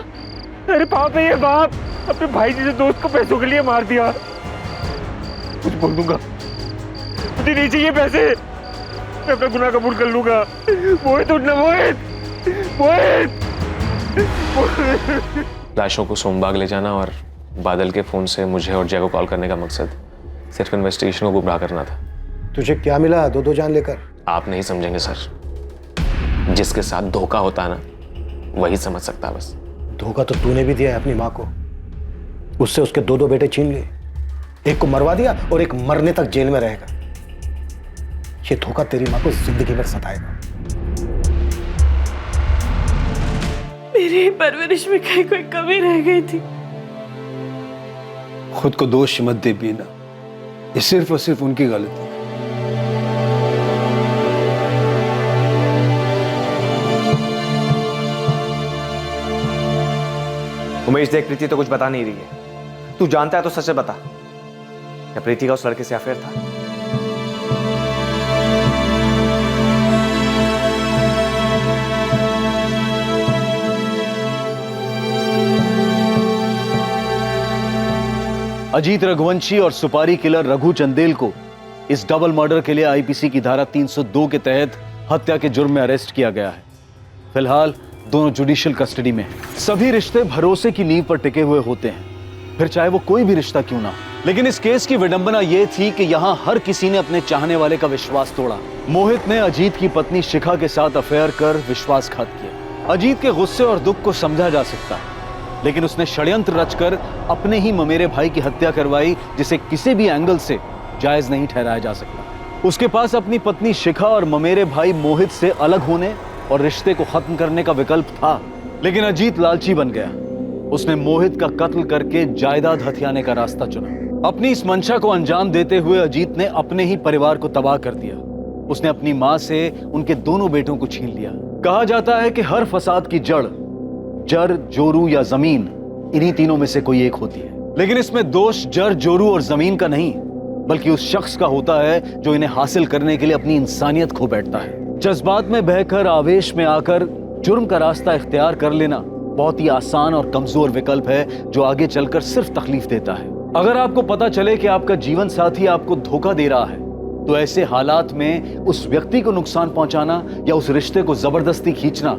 अरे बाप है ये बाप, अपने भाई जैसे दोस्त को पैसों के लिए मार दिया। कुछ बोल दूंगा, मुझे नहीं चाहिए पैसे, मैं अपना गुनाह कबूल कर लूंगा। मोहित उठना, मोहित। लाशों को सोमबाग ले जाना और बादल के फोन से मुझे और जय को कॉल करने का मकसद सिर्फ इन्वेस्टिगेशन को गुमराह करना था। तुझे क्या मिला दो दो जान लेकर? आप नहीं समझेंगे सर, जिसके साथ धोखा होता है ना वही समझ सकता है बस। धोखा तो तूने भी दिया है अपनी माँ को, उससे उसके दो दो बेटे छीन लिए, एक को मरवा दिया और एक मरने तक जेल में रहेगा। ये धोखा तेरी माँ को जिंदगी भर सताएगा। मेरी परवरिश में कहीं कोई कमी रह गई थी। खुद को दोष मत दे बीना, ये सिर्फ और सिर्फ उनकी गलती है। उमेश देख, प्रीति तो कुछ बता नहीं रही है। तू जानता है तो सच से बता, क्या प्रीति का उस लड़के से अफेयर था? अजीत रघुवंशी और सुपारी किलर रघु चंदेल को इस डबल मर्डर के लिए आईपीसी की धारा 302 के तहत हत्या के जुर्म में अरेस्ट किया गया है। फिलहाल दोनों जुडिशियल कस्टडी में हैं। सभी रिश्ते भरोसे की नींव पर टिके हुए होते हैं, फिर चाहे वो कोई भी रिश्ता क्यों ना हो। लेकिन इस केस की विडंबना यह थी कि यहाँ हर किसी ने अपने चाहने वाले का विश्वास तोड़ा। मोहित ने अजीत की पत्नी शिखा के साथ अफेयर कर विश्वासघात किया। अजीत के गुस्से और दुख को समझा जा सकता है, लेकिन उसने षड्यंत्र रचकर अपने ही ममेरे भाई की हत्या करवाई, जिसे किसी भी एंगल से जायज नहीं ठहराया जा सकता। उसके पास अपनी पत्नी शिखा और ममेरे भाई मोहित से अलग होने और रिश्ते को खत्म करने का विकल्प था, लेकिन अजीत लालची बन गया। उसने मोहित का कत्ल करके जायदाद हथियाने का रास्ता चुना। अपनी इस मंशा को अंजाम देते हुए अजीत ने अपने ही परिवार को तबाह कर दिया। उसने अपनी मां से उनके दोनों बेटों को छीन लिया। कहा जाता है कि हर फसाद की जड़ जर, जोरू या जमीन, इन्हीं तीनों में से कोई एक होती है। लेकिन इसमें दोष जर, जोरू और जमीन का नहीं, बल्कि उस शख्स का होता है जो इन्हें हासिल करने के लिए अपनी इंसानियत खो बैठता है। जज्बात में बहकर, आवेश में आकर जुर्म का रास्ता इख्तियार कर लेना बहुत ही आसान और कमजोर विकल्प है, जो आगे चलकर सिर्फ तकलीफ देता है। अगर आपको पता चले कि आपका जीवन साथी आपको धोखा दे रहा है, तो ऐसे हालात में उस व्यक्ति को नुकसान पहुंचाना या उस रिश्ते को जबरदस्ती खींचना,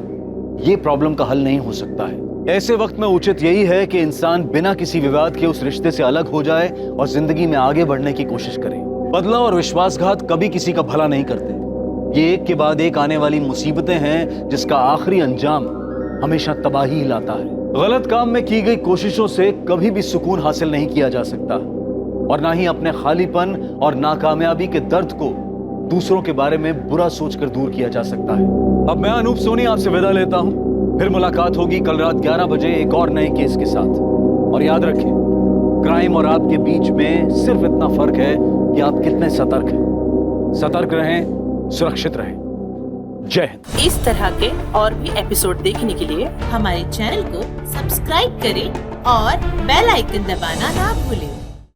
ये प्रॉब्लम का हल नहीं हो सकता है। ऐसे वक्त में उचित यही है कि इंसान बिना किसी विवाद के उस रिश्ते से अलग हो जाए और जिंदगी में आगे बढ़ने की कोशिश करे। बदला और विश्वासघात कभी किसी का भला नहीं करते। ये एक के बाद एक आने वाली मुसीबतें हैं, जिसका आखिरी अंजाम हमेशा तबाही ही लाता है। गलत काम में की गई कोशिशों से कभी भी सुकून हासिल नहीं किया जा सकता, और ना ही अपने खालीपन और नाकामयाबी के दर्द को दूसरों के बारे में बुरा सोचकर दूर किया जा सकता है। अब मैं अनूप सोनी आपसे विदा लेता हूं। फिर मुलाकात होगी कल रात 11 बजे एक और नए केस के साथ। और याद रखें, क्राइम और आपके बीच में सिर्फ इतना फर्क है कि आप कितने सतर्क हैं। सतर्क रहें, सुरक्षित रहें। जय हिंद। इस तरह के और भी एपिसोड देखने के लिए हमारे चैनल को सब्सक्राइब करें और बेल आइकन दबाना ना भूलें।